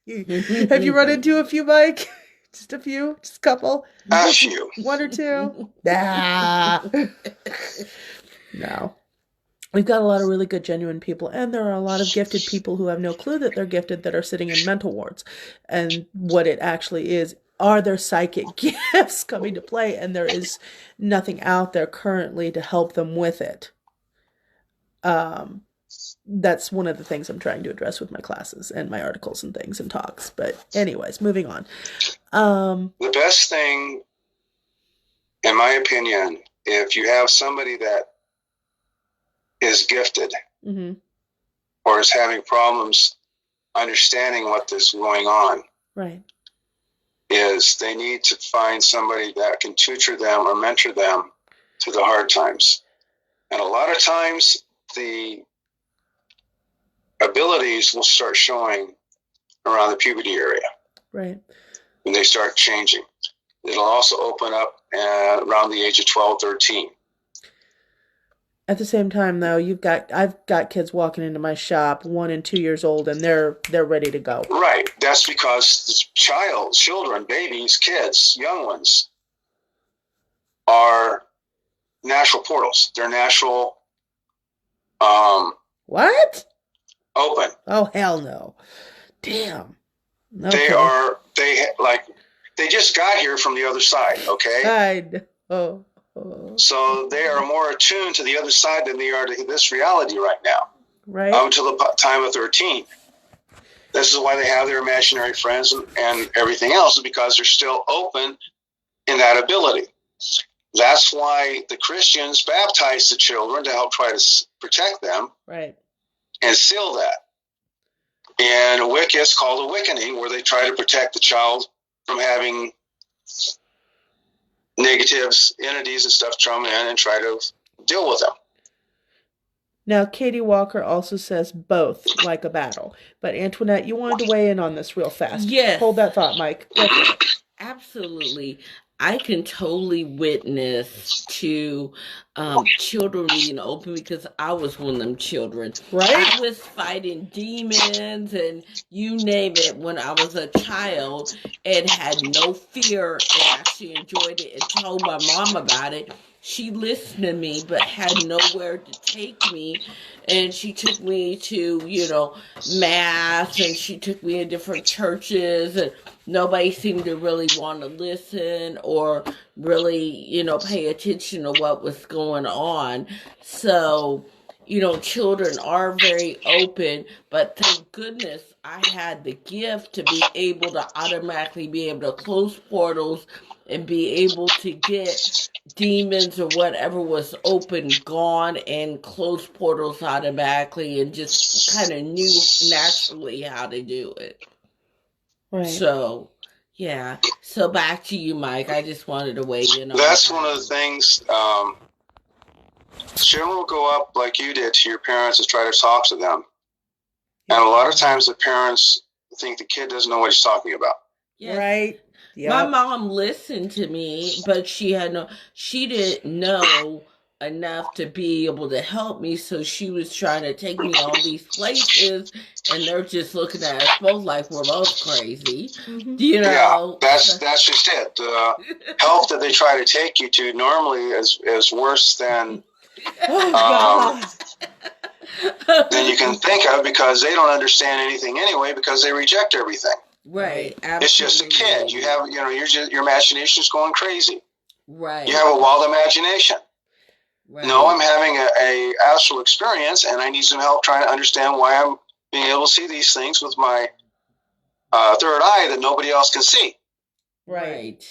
Have you run into a few, Mike? Just a few? Just a couple? A few. One or two? Nah. No. We've got a lot of really good, genuine people, and there are a lot of gifted people who have no clue that they're gifted that are sitting in mental wards. And what it actually is, are their psychic gifts coming to play, and there is nothing out there currently to help them with it. That's one of the things I'm trying to address with my classes and my articles and things and talks. But anyways, moving on. The best thing, in my opinion, if you have somebody that is gifted or is having problems understanding what is going on, right, is they need to find somebody that can tutor them or mentor them through the hard times. And a lot of times the abilities will start showing around the puberty area. Right. When they start changing. It'll also open up around the age of 12, 13. At the same time, though, I've got kids walking into my shop, 1 and 2 years old, and they're ready to go. Right. That's because children, babies, kids, young ones are natural portals. They're natural. What? Open. Oh, hell no. Damn. Okay. They just got here from the other side, okay? I know. So they are more attuned to the other side than they are to this reality right now. Right. Up until the time of 13. This is why they have their imaginary friends and everything else, because they're still open in that ability. That's why the Christians baptize the children to help try to protect them. Right. And seal that. And Wicca is called a Wiccaning, where they try to protect the child from having negatives, entities and stuff come in and try to deal with them. Now, Katie Walker also says both, like a battle. But Antoinette, you wanted to weigh in on this real fast. Yes. Hold that thought, Mike. Go for it. Absolutely. I can totally witness to children being open, because I was one of them children. Right? I was fighting demons and you name it when I was a child, and had no fear, and actually enjoyed it and told my mom about it. She listened to me but had nowhere to take me, and she took me to, mass, and she took me to different churches, and nobody seemed to really want to listen or really, pay attention to what was going on. So, children are very open, but thank goodness I had the gift to be able to automatically be able to close portals and be able to get demons or whatever was open gone, and close portals automatically, and just kind of knew naturally how to do it. Right. So, yeah. So back to you, Mike. I just wanted to weigh in on That's that. one of the things. Children will go up like you did to your parents and try to talk to them. And a lot of times the parents think the kid doesn't know what he's talking about. Yes. Right. Yep. My mom listened to me, but she didn't know enough to be able to help me, so she was trying to take me all these places, and they're just looking at us both like we're both crazy. Mm-hmm. Yeah, that's just it. The help that they try to take you to normally is worse than than you can think of, because they don't understand anything anyway, because they reject everything. Right. Absolutely. It's just a kid. You have, your imagination is going crazy. Right. You have a wild imagination. Right. No, I'm having a astral experience, and I need some help trying to understand why I'm being able to see these things with my third eye that nobody else can see. Right.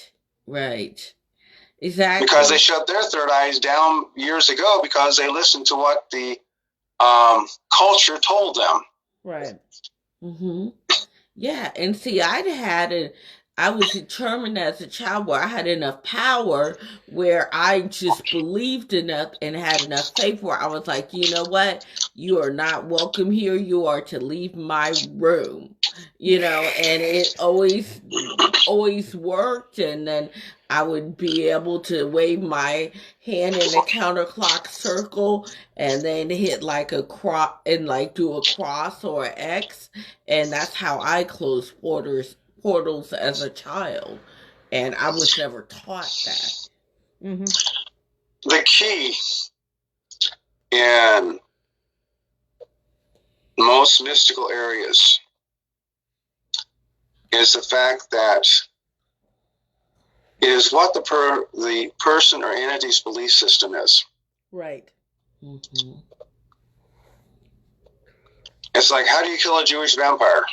Exactly. Because they shut their third eyes down years ago because they listened to what the culture told them. Right. Mm-hmm. Yeah, and see, I was determined as a child where I had enough power where I just believed enough and had enough faith where I was like, you know what? You are not welcome here. You are to leave my room. And it always worked. And then I would be able to wave my hand in a counterclock circle and then hit like a cross and like do a cross or an X. And that's how I closed portals as a child. And I was never taught that. Mm-hmm. The key in most mystical areas is the fact that it is what the person or entity's belief system is. Right. Mm-hmm. It's like, how do you kill a Jewish vampire?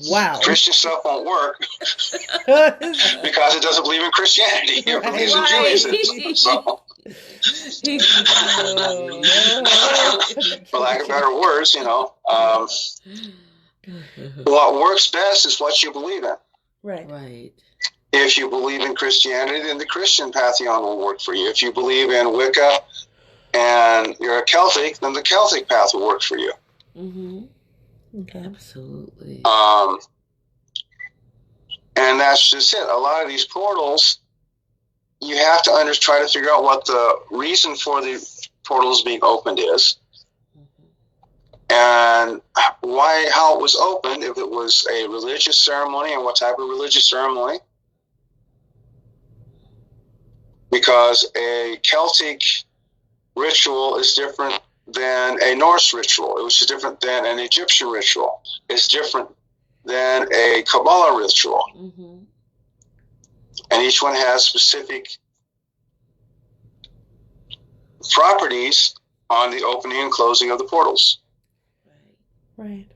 Wow. Christian stuff won't work because it doesn't believe in Christianity. It believes in Judaism. So, for lack of better words, what works best is what you believe in. Right. If you believe in Christianity, then the Christian pantheon will work for you. If you believe in Wicca and you're a Celtic, then the Celtic path will work for you. Mm-hmm. Okay. Absolutely. And that's just it. A lot of these portals, you have to try to figure out what the reason for the portals being opened is, and how it was opened. If it was a religious ceremony, and what type of religious ceremony. Because a Celtic ritual is different than a Norse ritual, which is different than an Egyptian ritual. It's different than a Kabbalah ritual. Mm-hmm. And each one has specific properties on the opening and closing of the portals. Right.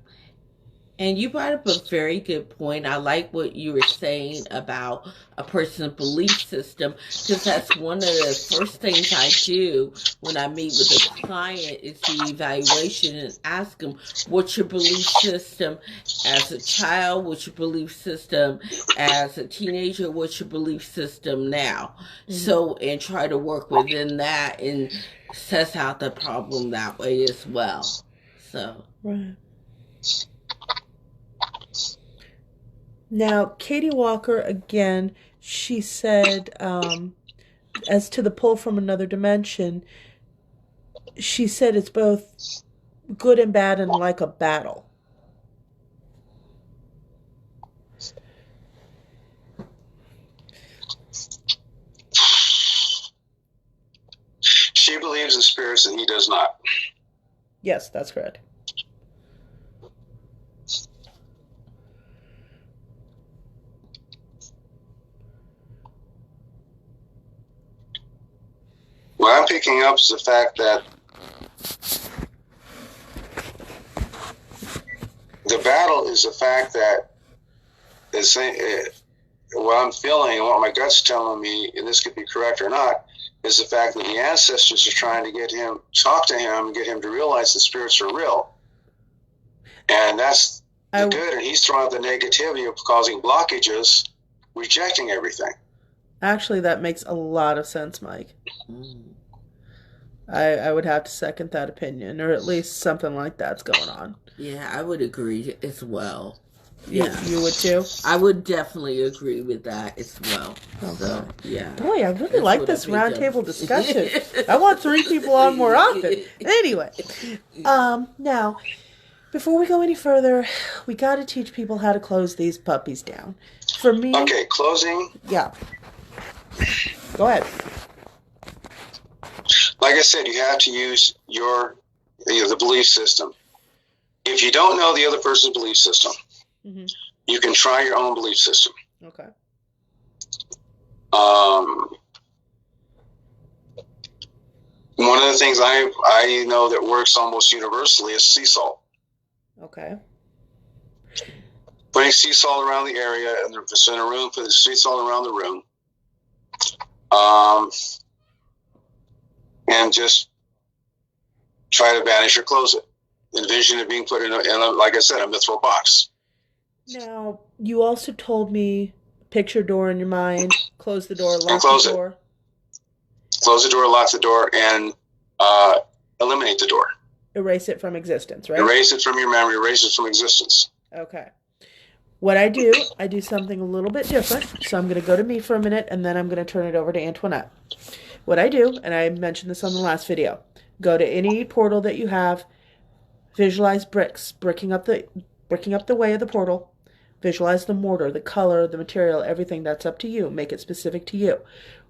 And you brought up a very good point. I like what you were saying about a person's belief system, because that's one of the first things I do when I meet with a client is the evaluation and ask them, what's your belief system as a child? What's your belief system as a teenager? What's your belief system now? Mm-hmm. So, and try to work within that and assess out the problem that way as well. So. Right. Now, Katie Walker, again, she said, as to the pull from another dimension, she said it's both good and bad and like a battle. She believes in spirits and he does not. Yes, that's correct. What I'm picking up is the fact that the battle is the fact that what I'm feeling and what my gut's telling me, and this could be correct or not, is the fact that the ancestors are trying to talk to him, get him to realize the spirits are real. And that's the good, and he's throwing out the negativity of causing blockages, rejecting everything. Actually, that makes a lot of sense, Mike. I would have to second that opinion, or at least something like that's going on. Yeah, I would agree as well. Yeah, you would too? I would definitely agree with that as well. Okay. So, yeah. Boy, I really like this roundtable discussion. I want 3 people on more often. Anyway, now, before we go any further, we got to teach people how to close these puppies down. For me... Okay, closing. Yeah. Go ahead. Like I said, you have to use the belief system. If you don't know the other person's belief system, mm-hmm. you can try your own belief system. Okay. One of the things I know that works almost universally is sea salt. Okay. Putting sea salt around the area, and if it's in a room, put the sea salt around the room. and just try to banish or close it. Envision it being put in, like I said, a mithril box. Now, you also told me picture door in your mind, close the door, lock close the door. Close the door, lock the door, and eliminate the door. Erase it from existence, right? Erase it from your memory, erase it from existence. Okay. What I do something a little bit different. So I'm going to go to me for a minute, and then I'm going to turn it over to Antoinette. What I do, and I mentioned this on the last video, go to any portal that you have, visualize bricks, bricking up the way of the portal, visualize the mortar, the color, the material, everything. That's up to you. Make it specific to you.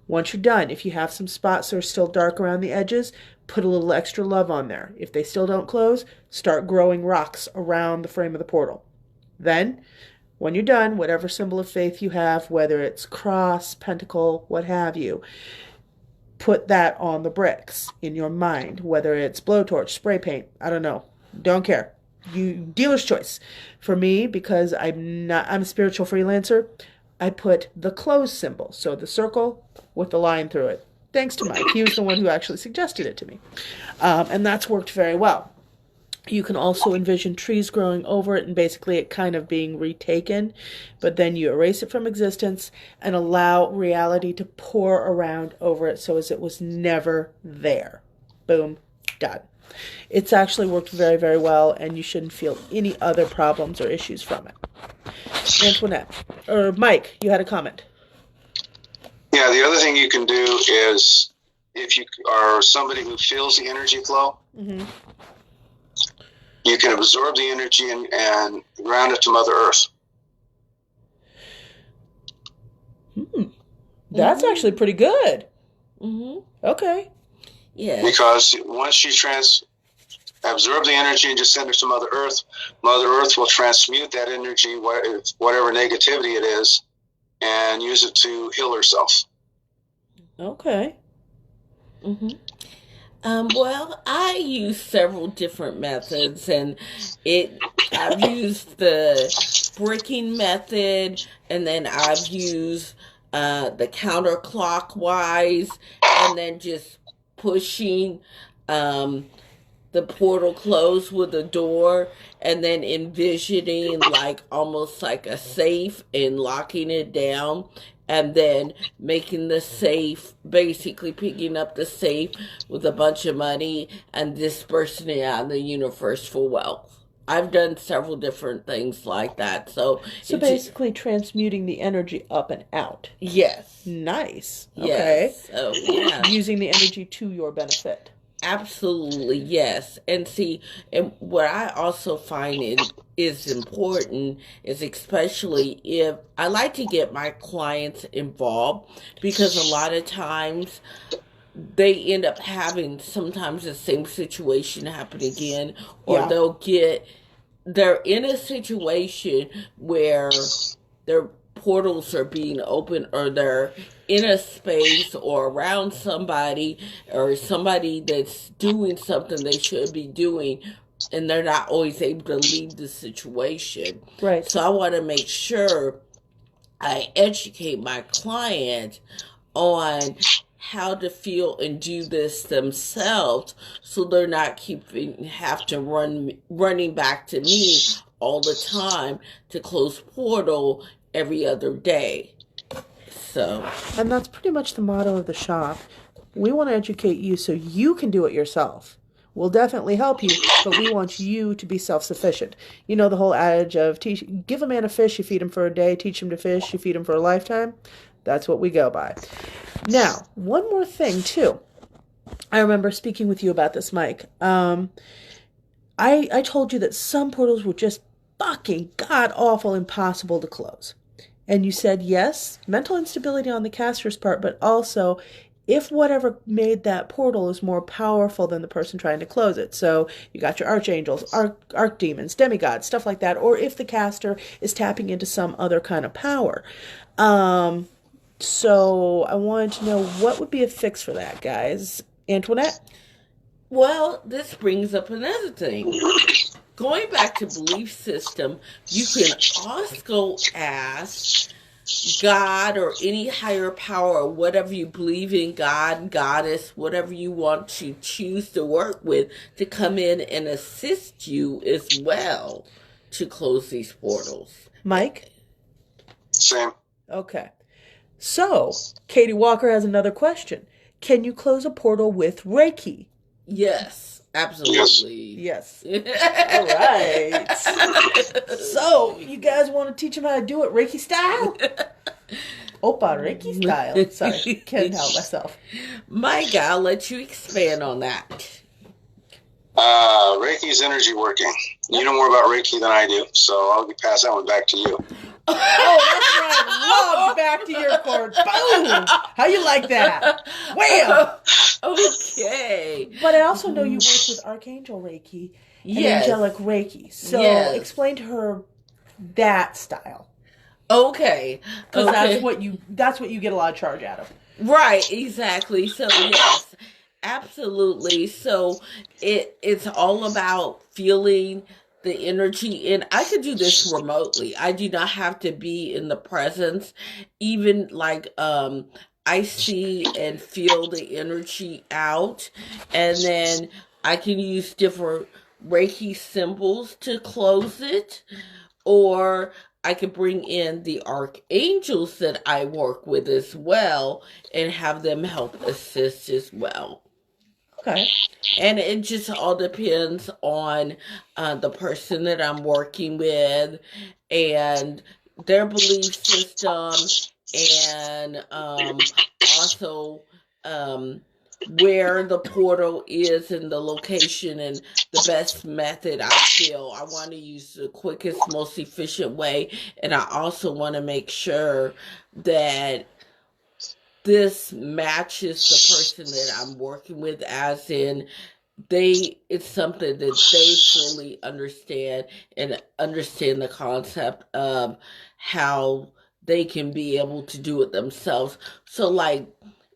Once you're done, if you have some spots that are still dark around the edges, put a little extra love on there. If they still don't close, start growing rocks around the frame of the portal. Then, when you're done, whatever symbol of faith you have, whether it's cross, pentacle, what have you, put that on the bricks in your mind, whether it's blowtorch, spray paint, I don't know. Don't care. Dealer's choice. For me, because I'm a spiritual freelancer, I put the close symbol. So the circle with the line through it. Thanks to Mike. He was the one who actually suggested it to me. And that's worked very well. You can also envision trees growing over it and basically it kind of being retaken. But then you erase it from existence and allow reality to pour around over it so as it was never there. Boom. Done. It's actually worked very, very well, and you shouldn't feel any other problems or issues from it. Antoinette, or Mike, you had a comment. Yeah, the other thing you can do is, if you are somebody who feels the energy flow, Mm-hmm. you can absorb the energy and ground it to Mother Earth. That's actually pretty good. Mm-hmm. Okay. Yeah. Because once you absorb the energy and just send it to Mother Earth will transmute that energy, whatever negativity it is, and use it to heal herself. Okay. Mm-hmm. Well, I use several different methods, and I've used the bricking method, and then I've used the counterclockwise, and then just pushing the portal closed with a door, and then envisioning like almost like a safe and locking it down, and then making the safe, basically picking up the safe with a bunch of money and dispersing it out in the universe for wealth. I've done several different things like that. So basically transmuting the energy up and out. Yes. Nice. Yes. Okay. So, yeah. Using the energy to your benefit. Absolutely, yes. And see, and what I also find is important is, especially if I like to get my clients involved, because a lot of times they end up having sometimes the same situation happen again, or they're in a situation where their portals are being open, or they're in a space or around somebody, or somebody that's doing something they should be doing, and they're not always able to leave the situation. Right. So I want to make sure I educate my client on how to feel and do this themselves, so they're not running back to me all the time to close portal every other day. So, and that's pretty much the motto of the shop. We want to educate you so you can do it yourself. We'll definitely help you, but we want you to be self-sufficient. You know the whole adage of give a man a fish, you feed him for a day, teach him to fish, you feed him for a lifetime. That's what we go by. Now, one more thing, too. I remember speaking with you about this, Mike. I told you that some portals were just fucking god-awful impossible to close. And you said, yes, mental instability on the caster's part, but also if whatever made that portal is more powerful than the person trying to close it. So you got your archangels, archdemons, demigods, stuff like that. Or if the caster is tapping into some other kind of power. So I wanted to know what would be a fix for that, guys. Antoinette? Well, this brings up another thing. Going back to belief system, you can also ask God or any higher power, or whatever you believe in, God, goddess, whatever you want to choose to work with, to come in and assist you as well to close these portals. Mike? Same. Okay. So, Katie Walker has another question. Can you close a portal with Reiki? Yes, absolutely. Yes. All right. So, you guys want to teach them how to do it Reiki style? Opa Reiki style. Sorry, can't help myself. Mike, I'll let you expand on that. Reiki's energy working. You know more about Reiki than I do, so I'll pass that one back to you. Oh, that's right. Love back to your court. Boom! How you like that? Wham! Okay. But I also know you work with Archangel Reiki and Yes. Angelic Reiki. So Yes. explain to her that style. Okay. Because Okay. that's what you get a lot of charge out of. Right, exactly. So yes, absolutely. So it's all about feeling the energy, and I could do this remotely. I do not have to be in the presence. Even like I see and feel the energy out, and then I can use different Reiki symbols to close it, or I could bring in the archangels that I work with as well and have them help assist as well. Okay. And it just all depends on the person that I'm working with and their belief system, and also where the portal is and the location, and the best method. I feel I want to use the quickest, most efficient way, and I also want to make sure that this matches the person that I'm working with, as in it's something that they fully understand and understand the concept of how they can be able to do it themselves. So like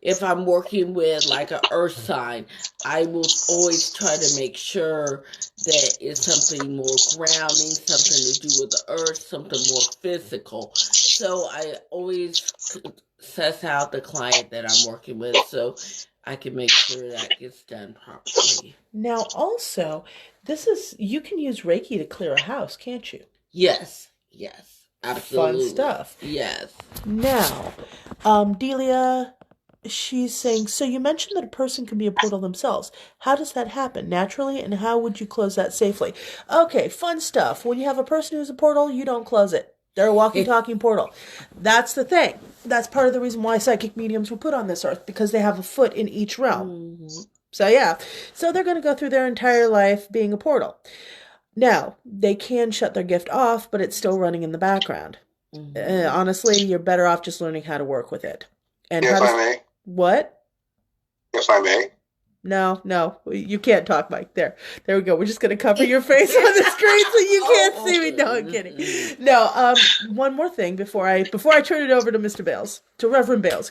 if I'm working with like an earth sign, I will always try to make sure that it's something more grounding, something to do with the earth, something more physical. So I always suss out the client that I'm working with so I can make sure that gets done properly. Now, also, you can use Reiki to clear a house, can't you? Yes, absolutely. Fun stuff. Yes. Now, Delia, she's saying, so you mentioned that a person can be a portal themselves. How does that happen naturally, and how would you close that safely? Okay, fun stuff. When you have a person who's a portal, you don't close it. They're a walking, talking portal. That's the thing. That's part of the reason why psychic mediums were put on this earth, because they have a foot in each realm. Mm-hmm. So yeah, so they're going to go through their entire life being a portal. Now, they can shut their gift off, but it's still running in the background. Mm-hmm. Honestly, you're better off just learning how to work with it. And If I may. What? If I may. No, you can't talk, Mike. There we go. We're just going to cover your face on the screen so you can't see me. No, I'm kidding. No, one more thing before I turn it over to Mr. Bales, to Reverend Bales.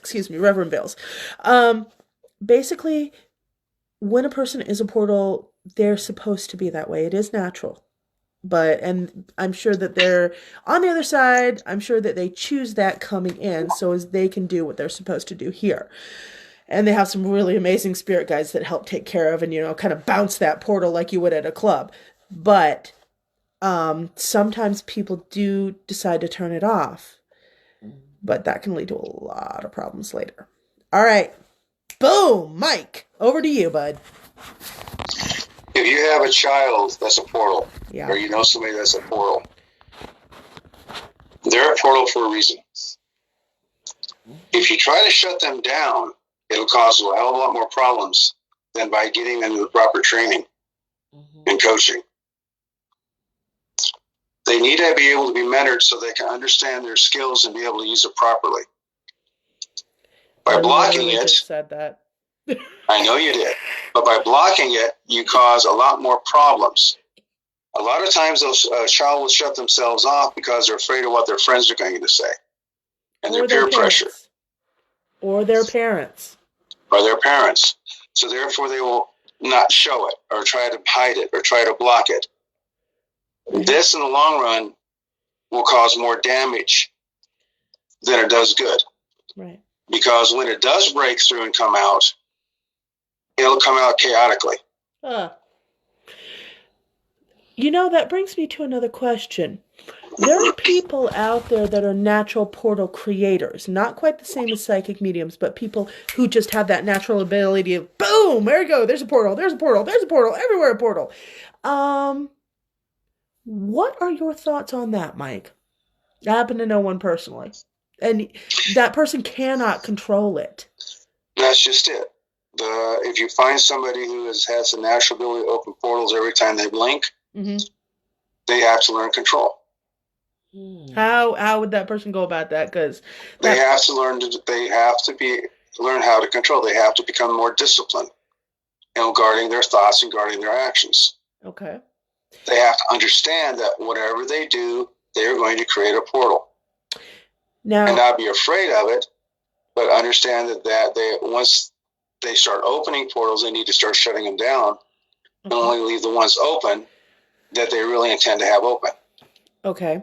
Basically, when a person is a portal, they're supposed to be that way. It is natural. And I'm sure that they're on the other side. I'm sure that they choose that coming in so as they can do what they're supposed to do here. And they have some really amazing spirit guides that help take care of and, kind of bounce that portal like you would at a club. But sometimes people do decide to turn it off. But that can lead to a lot of problems later. All right. Boom, Mike. Over to you, bud. If you have a child that's a portal, Yeah. or you know somebody that's a portal, they're a portal for a reason. If you try to shut them down, it'll cause a hell of a lot more problems than by getting them the proper training and coaching. They need to be able to be mentored so they can understand their skills and be able to use it properly. By blocking it, just said that. I know you did, but by blocking it, you cause a lot more problems. A lot of times, a child will shut themselves off because they're afraid of what their friends are going to say, and their peer pressure, or their parents. So therefore, they will not show it, or try to hide it, or try to block it. This, in the long run, will cause more damage than it does good. Right. Because when it does break through and come out, it'll come out chaotically. That brings me to another question. There are people out there that are natural portal creators, not quite the same as psychic mediums, but people who just have that natural ability of boom, there you go, there's a portal, there's a portal, there's a portal, everywhere a portal. What are your thoughts on that, Mike? I happen to know one personally, and that person cannot control it. That's just it. If you find somebody who has a natural ability to open portals every time they blink, they have to learn control. How would that person go about that? Because they have to learn learn how to control. They have to become more disciplined in guarding their thoughts and guarding their actions. Okay. They have to understand that whatever they do, they are going to create a portal. Now, and not be afraid of it, but understand that once they start opening portals, they need to start shutting them down and only leave the ones open that they really intend to have open. Okay.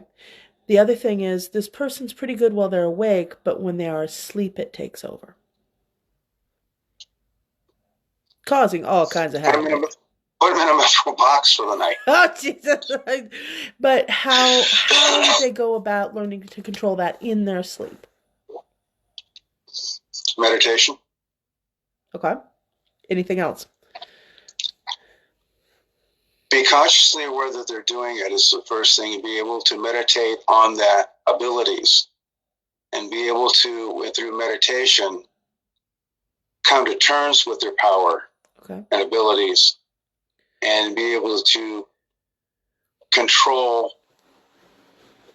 The other thing is, this person's pretty good while they're awake, but when they are asleep, it takes over. Causing all kinds of havoc. Put them in a metal box for the night. Oh, Jesus. But how do they go about learning to control that in their sleep? Meditation. Okay. Anything else? Be consciously aware that they're doing it is the first thing, and be able to meditate on that abilities and be able to, through meditation, come to terms with their power and abilities and be able to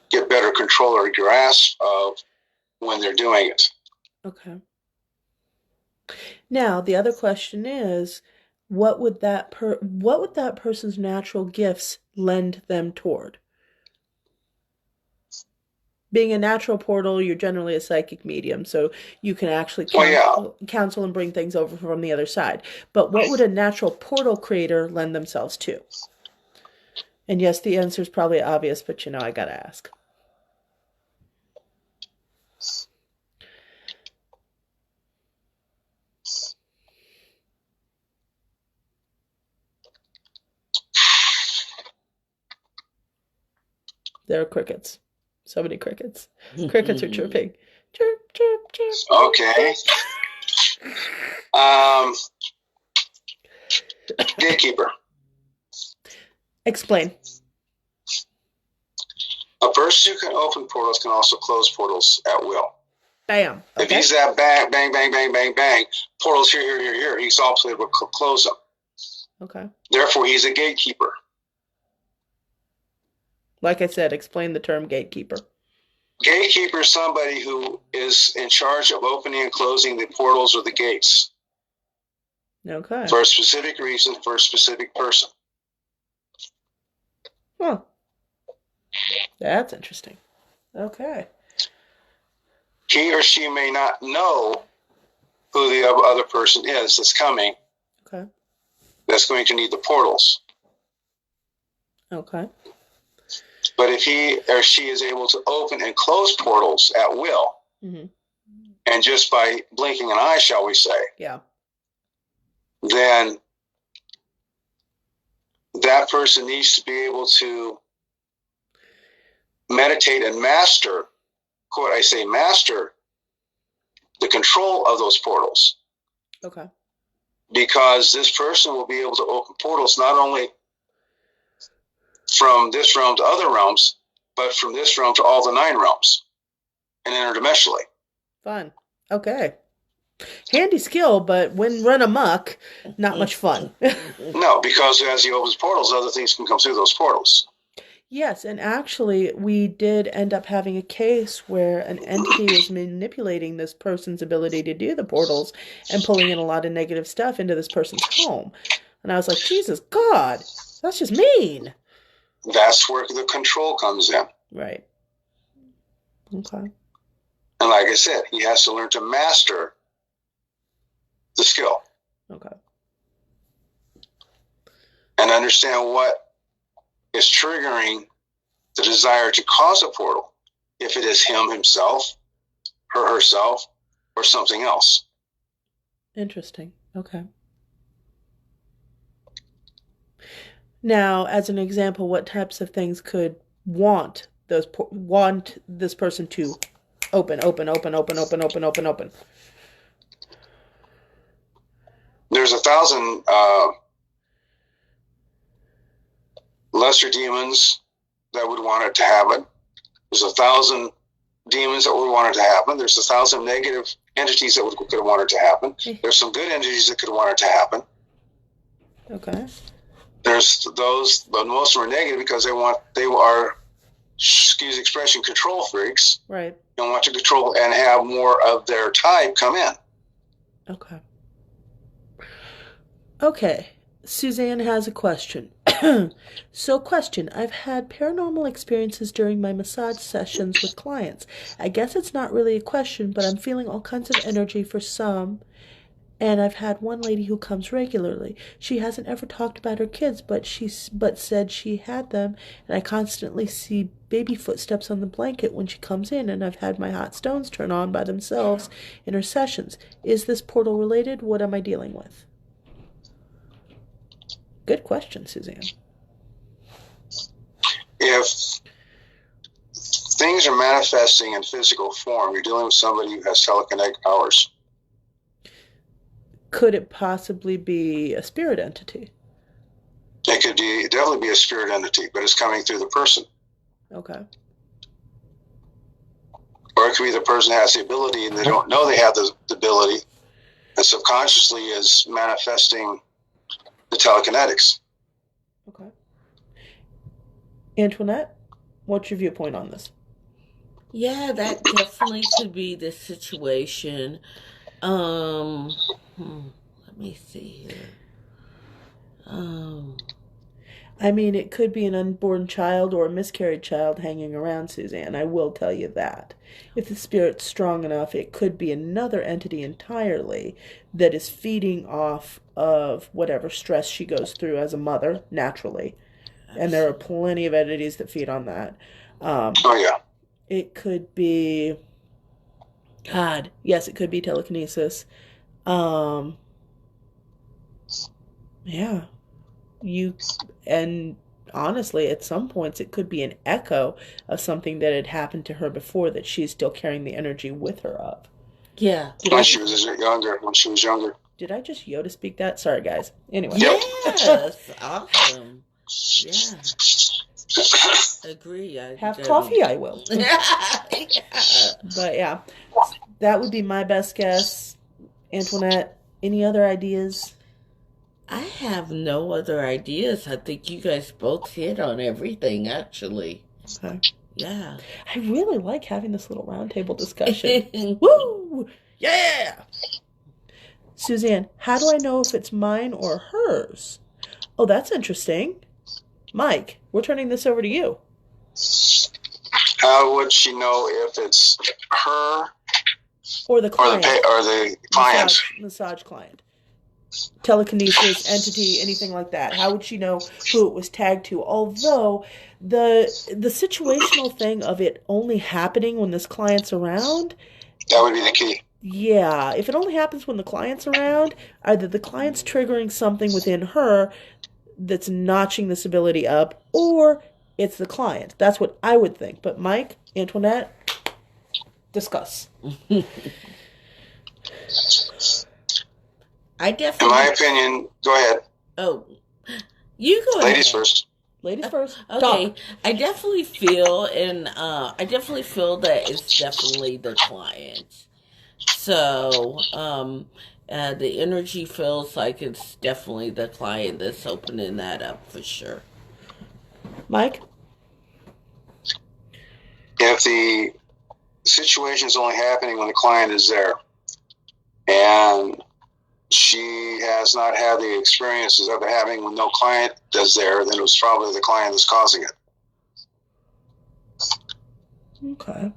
get better control or grasp of when they're doing it. Okay. Now, the other question is, what would that person's natural gifts lend them toward? Being a natural portal, you're generally a psychic medium, so you can actually counsel and bring things over from the other side. But what would a natural portal creator lend themselves to? And yes, the answer is probably obvious, but I gotta ask. There are crickets. So many crickets. Crickets are chirping. Chirp, chirp, chirp. Okay. Gatekeeper. Explain. A person who can open portals can also close portals at will. Bam. Okay. If he's that bang, bang, bang, bang, bang, bang, portals here, he's also able to close them. Okay. Therefore, he's a gatekeeper. Like I said, explain the term gatekeeper. Gatekeeper is somebody who is in charge of opening and closing the portals or the gates. Okay. For a specific reason, for a specific person. Huh. That's interesting. Okay. He or she may not know who the other person is that's coming. Okay. That's going to need the portals. Okay. But if he or she is able to open and close portals at will, and just by blinking an eye, shall we say, then that person needs to be able to meditate and master, quote, I say master, the control of those portals. Okay. Because this person will be able to open portals not only from this realm to other realms, but from this realm to all the 9 realms and interdimensionally. Fun. Okay. Handy skill, but when run amok, not much fun. No, because as he opens portals, other things can come through those portals. Yes, and actually, we did end up having a case where an entity was manipulating this person's ability to do the portals and pulling in a lot of negative stuff into this person's home. And I was like, Jesus God, that's just mean. That's where the control comes in. Right. Okay. And like I said, he has to learn to master the skill. Okay. And understand what is triggering the desire to cause a portal. If it is him himself, herself, or something else. Interesting. Okay. Now, as an example, what types of things could want this person to open? There's 1,000 lesser demons that would want it to happen. There's 1,000 demons that would want it to happen. There's 1,000 negative entities that could want it to happen. There's some good entities that could want it to happen. Okay. There's those, but most of them are negative because they are, excuse the expression, control freaks. Right. And want to control and have more of their type come in. Okay. Okay. Suzanne has a question. So, question. I've had paranormal experiences during my massage sessions with clients. I guess it's not really a question, but I'm feeling all kinds of energy for some. And I've had one lady who comes regularly. She hasn't ever talked about her kids, but said she had them. And I constantly see baby footsteps on the blanket when she comes in. And I've had my hot stones turn on by themselves in her sessions. Is this portal related? What am I dealing with? Good question, Suzanne. If things are manifesting in physical form, you're dealing with somebody who has telekinetic powers. Could it possibly be a spirit entity? It could definitely be a spirit entity, but it's coming through the person. Okay. Or it could be the person has the ability and they don't know they have the ability, and subconsciously is manifesting the telekinetics. Okay. Antoinette, what's your viewpoint on this? Yeah, that definitely could be the situation. Let me see here. I mean, it could be an unborn child or a miscarried child hanging around, Suzanne. I will tell you that. If the spirit's strong enough, it could be another entity entirely that is feeding off of whatever stress she goes through as a mother, naturally. And there are plenty of entities that feed on that. Oh, yeah. It could be... God, yes, it could be telekinesis. Yeah. And honestly, at some points, it could be an echo of something that had happened to her before that she's still carrying the energy with her of. Yeah. When she was younger. Did I just Yoda speak that? Sorry, guys. Anyway. Yes. Awesome. Yeah. Agree. Have coffee, I will. Yeah. But yeah, that would be my best guess. Antoinette, any other ideas? I have no other ideas. I think you guys both hit on everything, actually. Okay. Yeah. I really like having this little roundtable discussion. Woo! Yeah! Suzanne, how do I know if it's mine or hers? Oh, that's interesting. Mike, we're turning this over to you. How would she know if it's her or the client? Or the client? Massage client. Telekinesis, entity, anything like that. How would she know who it was tagged to? Although the situational thing of it only happening when this client's around, that would be the key. Yeah, if it only happens when the client's around, either the client's triggering something within her that's notching this ability up, or it's the client. That's what I would think. But Mike, Antoinette, discuss. I definitely... In my opinion, go ahead. Oh, you go ahead. Ladies first. Ladies first. Okay. Talk. I definitely feel, that it's definitely the client. So, the energy feels like it's definitely the client that's opening that up for sure. Mike? If the situation is only happening when the client is there, and she has not had the experiences of it happening when no client is there, then it was probably the client that's causing it. Okay.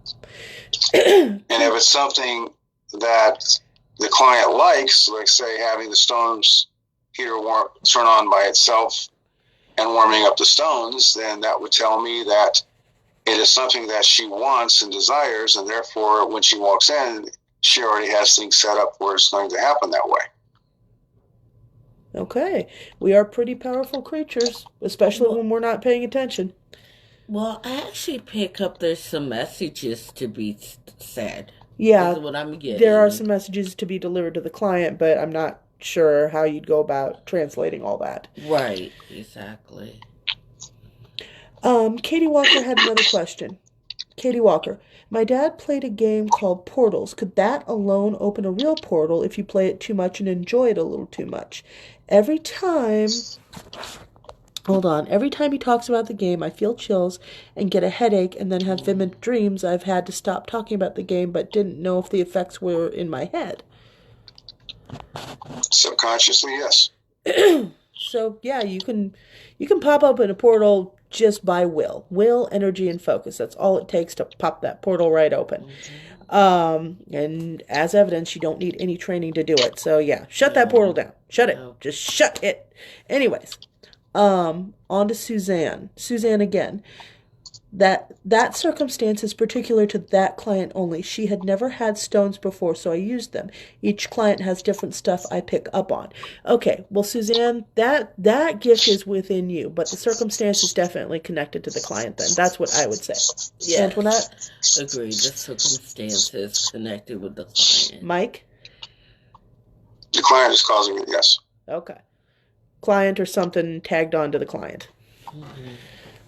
And if it's something that the client likes, like say having the stones heater turn on by itself and warming up the stones, then that would tell me that it is something that she wants and desires, and therefore when she walks in, she already has things set up where it's going to happen that way. Okay. We are pretty powerful creatures, especially when we're not paying attention. Well, I actually pick up there's some messages to be said. Yeah. This is what I'm getting. There are some messages to be delivered to the client, but I'm not sure how you'd go about translating all that. Right, exactly. Katie Walker had another question. Katie Walker, my dad played a game called Portals. Could that alone open a real portal if you play it too much and enjoy it a little too much? Every time he talks about the game, I feel chills and get a headache and then have vivid dreams. I've had to stop talking about the game, but didn't know if the effects were in my head. Subconsciously, yes. So, yeah, you can pop open a portal just by will, energy, and focus. That's all it takes to pop that portal right open. And as evidence, you don't need any training to do it. So yeah, shut that portal down. Shut it. Just shut it. Anyways, on to Suzanne. Suzanne again. That circumstance is particular to that client only. She had never had stones before, so I used them. Each client has different stuff I pick up on. Okay, well, Suzanne, that gift is within you, but the circumstance is definitely connected to the client then. That's what I would say. Yeah. Antoinette? Agreed. The circumstance is connected with the client. Mike? The client is causing it, yes. Okay. Client or something tagged on to the client. Mm-hmm.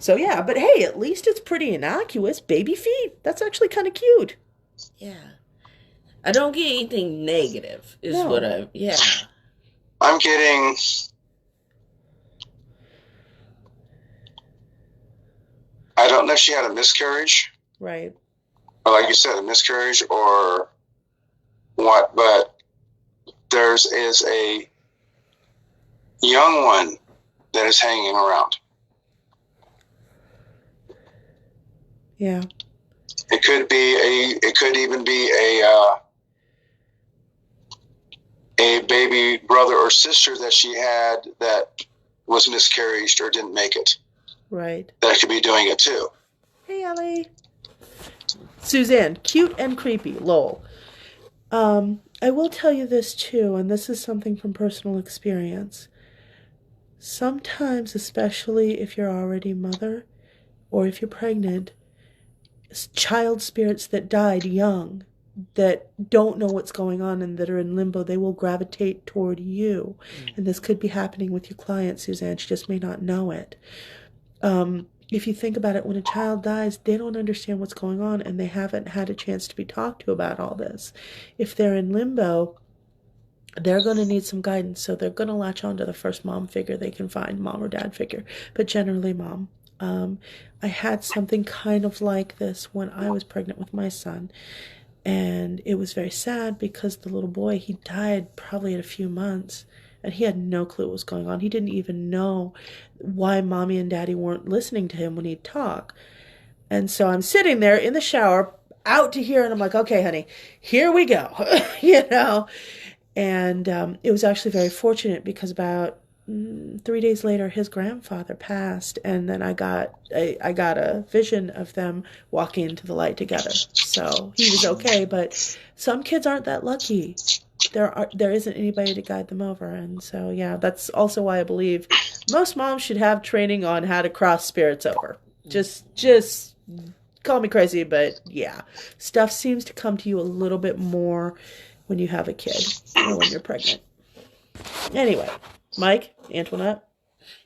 So yeah, but hey, at least it's pretty innocuous. Baby feet. That's actually kind of cute. Yeah. I don't get anything negative, is what I'm getting... I don't know if she had a miscarriage. Right. Or like you said, a miscarriage or what, but there is a young one that is hanging around. Yeah. It could even be a baby brother or sister that she had that was miscarried or didn't make it. Right. That could be doing it too. Hey, Ellie. Suzanne, cute and creepy, lol. I will tell you this too, and this is something from personal experience. Sometimes, especially if you're already a mother or if you're pregnant, child spirits that died young, that don't know what's going on and that are in limbo, they will gravitate toward you. And this could be happening with your client, Suzanne. She just may not know it. If you think about it, when a child dies, they don't understand what's going on and they haven't had a chance to be talked to about all this. If they're in limbo, they're going to need some guidance. So they're going to latch on to the first mom figure they can find, mom or dad figure, but generally mom. I had something kind of like this when I was pregnant with my son, and it was very sad because the little boy, he died probably at a few months, and he had no clue what was going on. He didn't even know why mommy and daddy weren't listening to him when he'd talk. And so I'm sitting there in the shower, out to here, and I'm like, okay, honey, here we go, and it was actually very fortunate because about 3 days later, his grandfather passed, and then I got a vision of them walking into the light together. So he was okay, but some kids aren't that lucky. There isn't anybody to guide them over, and so yeah, that's also why I believe most moms should have training on how to cross spirits over. Just call me crazy, but yeah, stuff seems to come to you a little bit more when you have a kid or when you're pregnant. Anyway. Mike, Antoinette?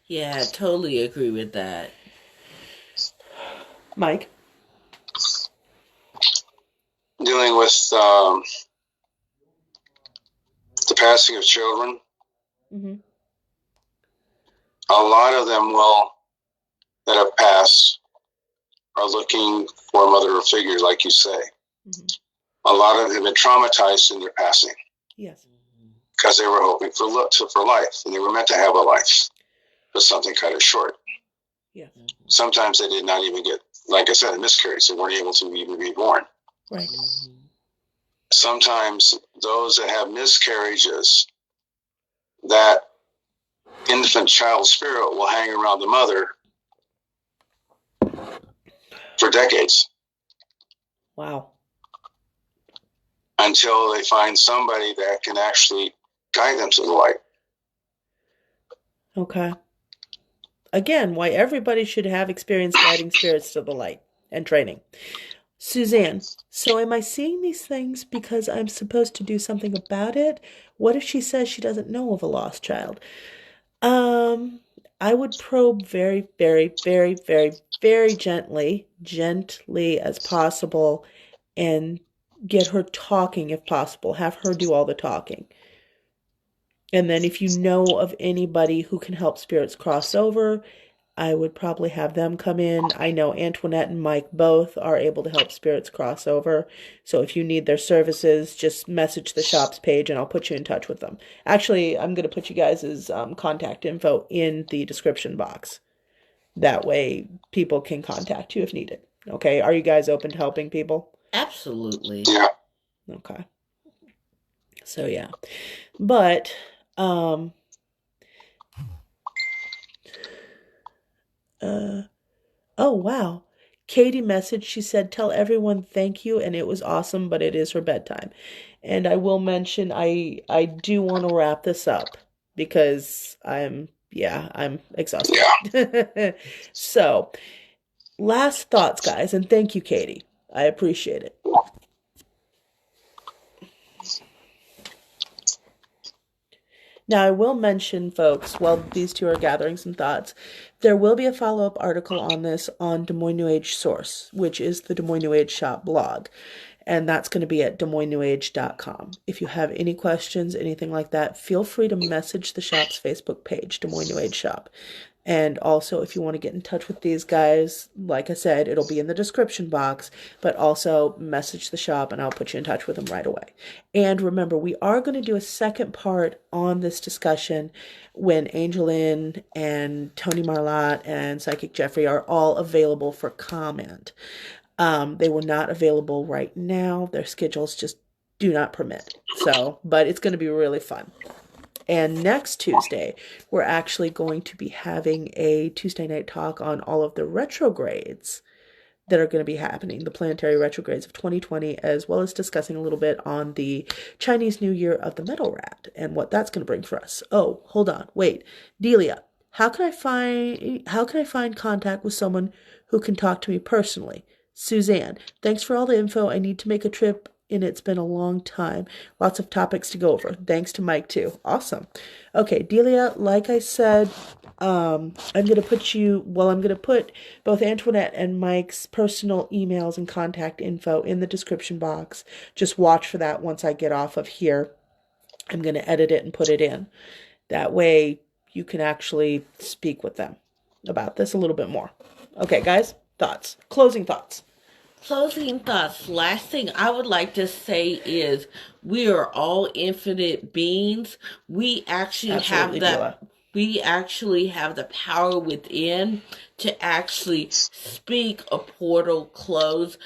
Yeah, I totally agree with that. Mike? Dealing with the passing of children. Mm-hmm. A lot of them that have passed are looking for a mother figure, like you say. Mm-hmm. A lot of them have been traumatized in their passing. Yes. Because they were hoping for life, and they were meant to have a life, but something cut it short. Yeah. Sometimes they did not even get, like I said, a miscarriage. They weren't able to even be born. Right. Sometimes those that have miscarriages, that infant child spirit will hang around the mother for decades. Wow. Until they find somebody that can actually guide them to the light. Okay. Again, why everybody should have experience guiding spirits to the light and training. Suzanne, so am I seeing these things because I'm supposed to do something about it? What if she says she doesn't know of a lost child? I would probe very, very, very, very, very gently as possible, and get her talking if possible. Have her do all the talking. And then if you know of anybody who can help spirits cross over, I would probably have them come in. I know Antoinette and Mike both are able to help spirits cross over. So if you need their services, just message the shop's page and I'll put you in touch with them. Actually, I'm going to put you guys' contact info in the description box. That way people can contact you if needed. Okay, are you guys open to helping people? Absolutely. Yeah. Okay. So yeah. But oh wow. Katie messaged, she said, tell everyone thank you, and it was awesome, but it is her bedtime. And I will mention I do want to wrap this up because I'm exhausted. Yeah. So, last thoughts, guys, and thank you, Katie. I appreciate it. Now, I will mention, folks, while these two are gathering some thoughts, there will be a follow-up article on this on Des Moines New Age Source, which is the Des Moines New Age Shop blog. And that's going to be at DesMoinesNewAge.com. If you have any questions, anything like that, feel free to message the shop's Facebook page, Des Moines New Age Shop. And also, if you want to get in touch with these guys, like I said, it'll be in the description box, but also message the shop and I'll put you in touch with them right away. And remember, we are going to do a second part on this discussion when Angel Lynn and Toni Marlatt and Psychic Jeffrey are all available for comment. They were not available right now. Their schedules just do not permit. So, but it's going to be really fun. And next Tuesday, we're actually going to be having a Tuesday night talk on all of the retrogrades that are going to be happening, the planetary retrogrades of 2020, as well as discussing a little bit on the Chinese New Year of the Metal Rat and what that's going to bring for us. Oh, hold on, wait, Delia, how can I find contact with someone who can talk to me personally? Suzanne, thanks for all the info. I need to make a trip, and it's been a long time. Lots of topics to go over. Thanks to Mike, too. Awesome. Okay, Delia, like I said, I'm going to put both Antoinette and Mike's personal emails and contact info in the description box. Just watch for that once I get off of here. I'm going to edit it and put it in. That way you can actually speak with them about this a little bit more. Okay, guys, thoughts. Closing thoughts. Closing thoughts. Last thing I would like to say is we are all infinite beings. We actually have the power within to actually speak a portal, close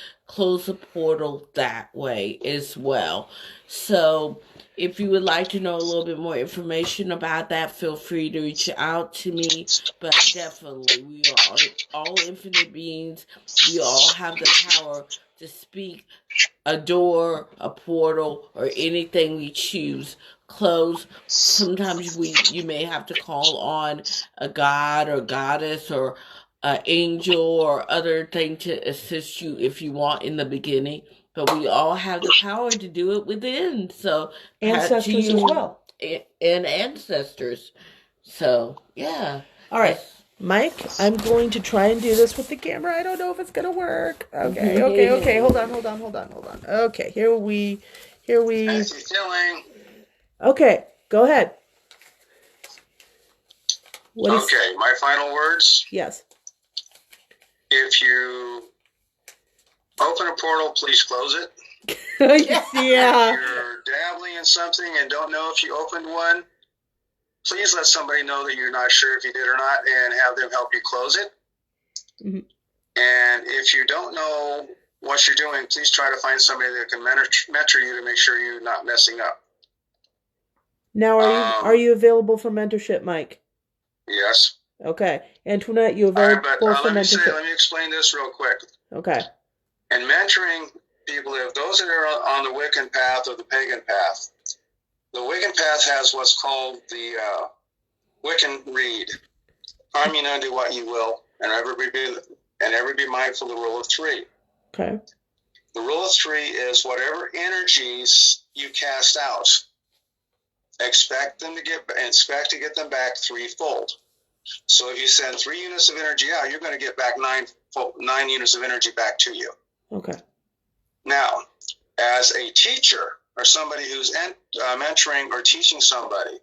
a portal that way as well. So if you would like to know a little bit more information about that, feel free to reach out to me. But definitely, we are all infinite beings. We all have the power to speak a door, a portal, or anything we choose. Close. Sometimes you may have to call on a god or goddess or an angel or other thing to assist you if you want in the beginning. But we all have the power to do it within. So ancestors as well. And ancestors. So, yeah. All right. Mike, I'm going to try and do this with the camera. I don't know if it's going to work. Okay. Hold on. Okay, here we... Okay, go ahead. My final words? Yes. If you open a portal, please close it. Yeah. If you're dabbling in something and don't know if you opened one, please let somebody know that you're not sure if you did or not and have them help you close it. Mm-hmm. And if you don't know what you're doing, please try to find somebody that can mentor you to make sure you're not messing up. Now, are you available for mentorship, Mike? Yes. Okay. Antoinette, you available for mentorship? Let me explain this real quick. Okay. And mentoring people, if those that are on the Wiccan path or the pagan path, the Wiccan path has what's called the Wiccan Read. Harm you none, do what you will, and ever be mindful of the rule of three. Okay. The rule of three is whatever energies you cast out, expect to get them back threefold. So if you send 3 units of energy out, you're going to get back 9 units of energy back to you. Okay. Now, as a teacher or somebody who's mentoring or teaching somebody,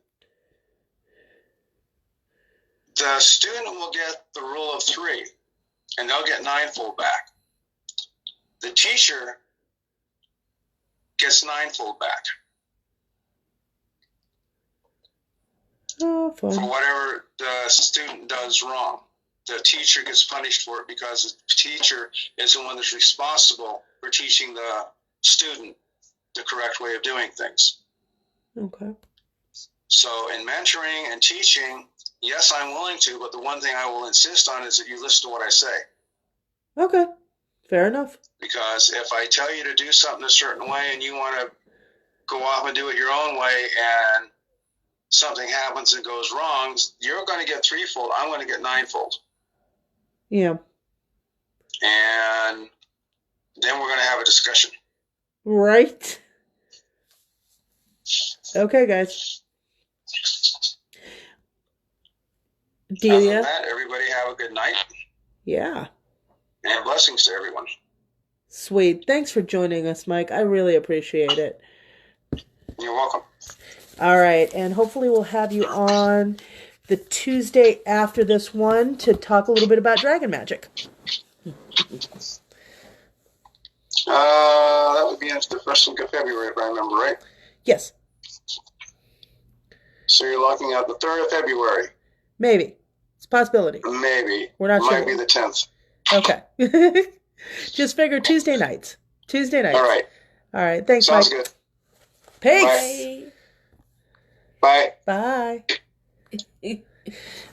the student will get the rule of three, and they'll get 9-fold back. The teacher gets 9-fold back. Oh, fun. For whatever the student does wrong. The teacher gets punished for it because the teacher is the one that's responsible for teaching the student the correct way of doing things. Okay. So in mentoring and teaching, yes, I'm willing to, but the one thing I will insist on is that you listen to what I say. Okay. Fair enough. Because if I tell you to do something a certain way and you want to go off and do it your own way and something happens and goes wrong, you're going to get threefold. I'm going to get 9-fold. Yeah. And then we're going to have a discussion. Right. Okay, guys. Delia. Other than that, everybody have a good night. Yeah. And blessings to everyone. Sweet. Thanks for joining us, Mike. I really appreciate it. You're welcome. All right. And hopefully we'll have you on the Tuesday after this one to talk a little bit about dragon magic. That would be into the first week of February, if I remember right. Yes. So you're looking at the 3rd of February. Maybe. It's a possibility. Maybe. We're not sure. Might be the 10th. Okay. Just figure Tuesday nights. Tuesday nights. All right. All right. Thanks, Sounds Mike. good. Peace. Bye. Bye.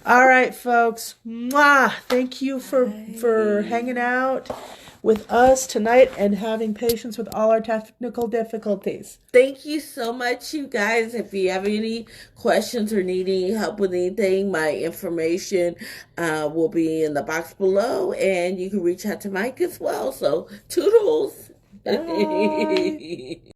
All right, folks. Mwah. Thank you for hanging out with us tonight and having patience with all our technical difficulties. Thank you so much, you guys. If you have any questions or need any help with anything, my information will be in the box below, and you can reach out to Mike as well. So, toodles. Bye.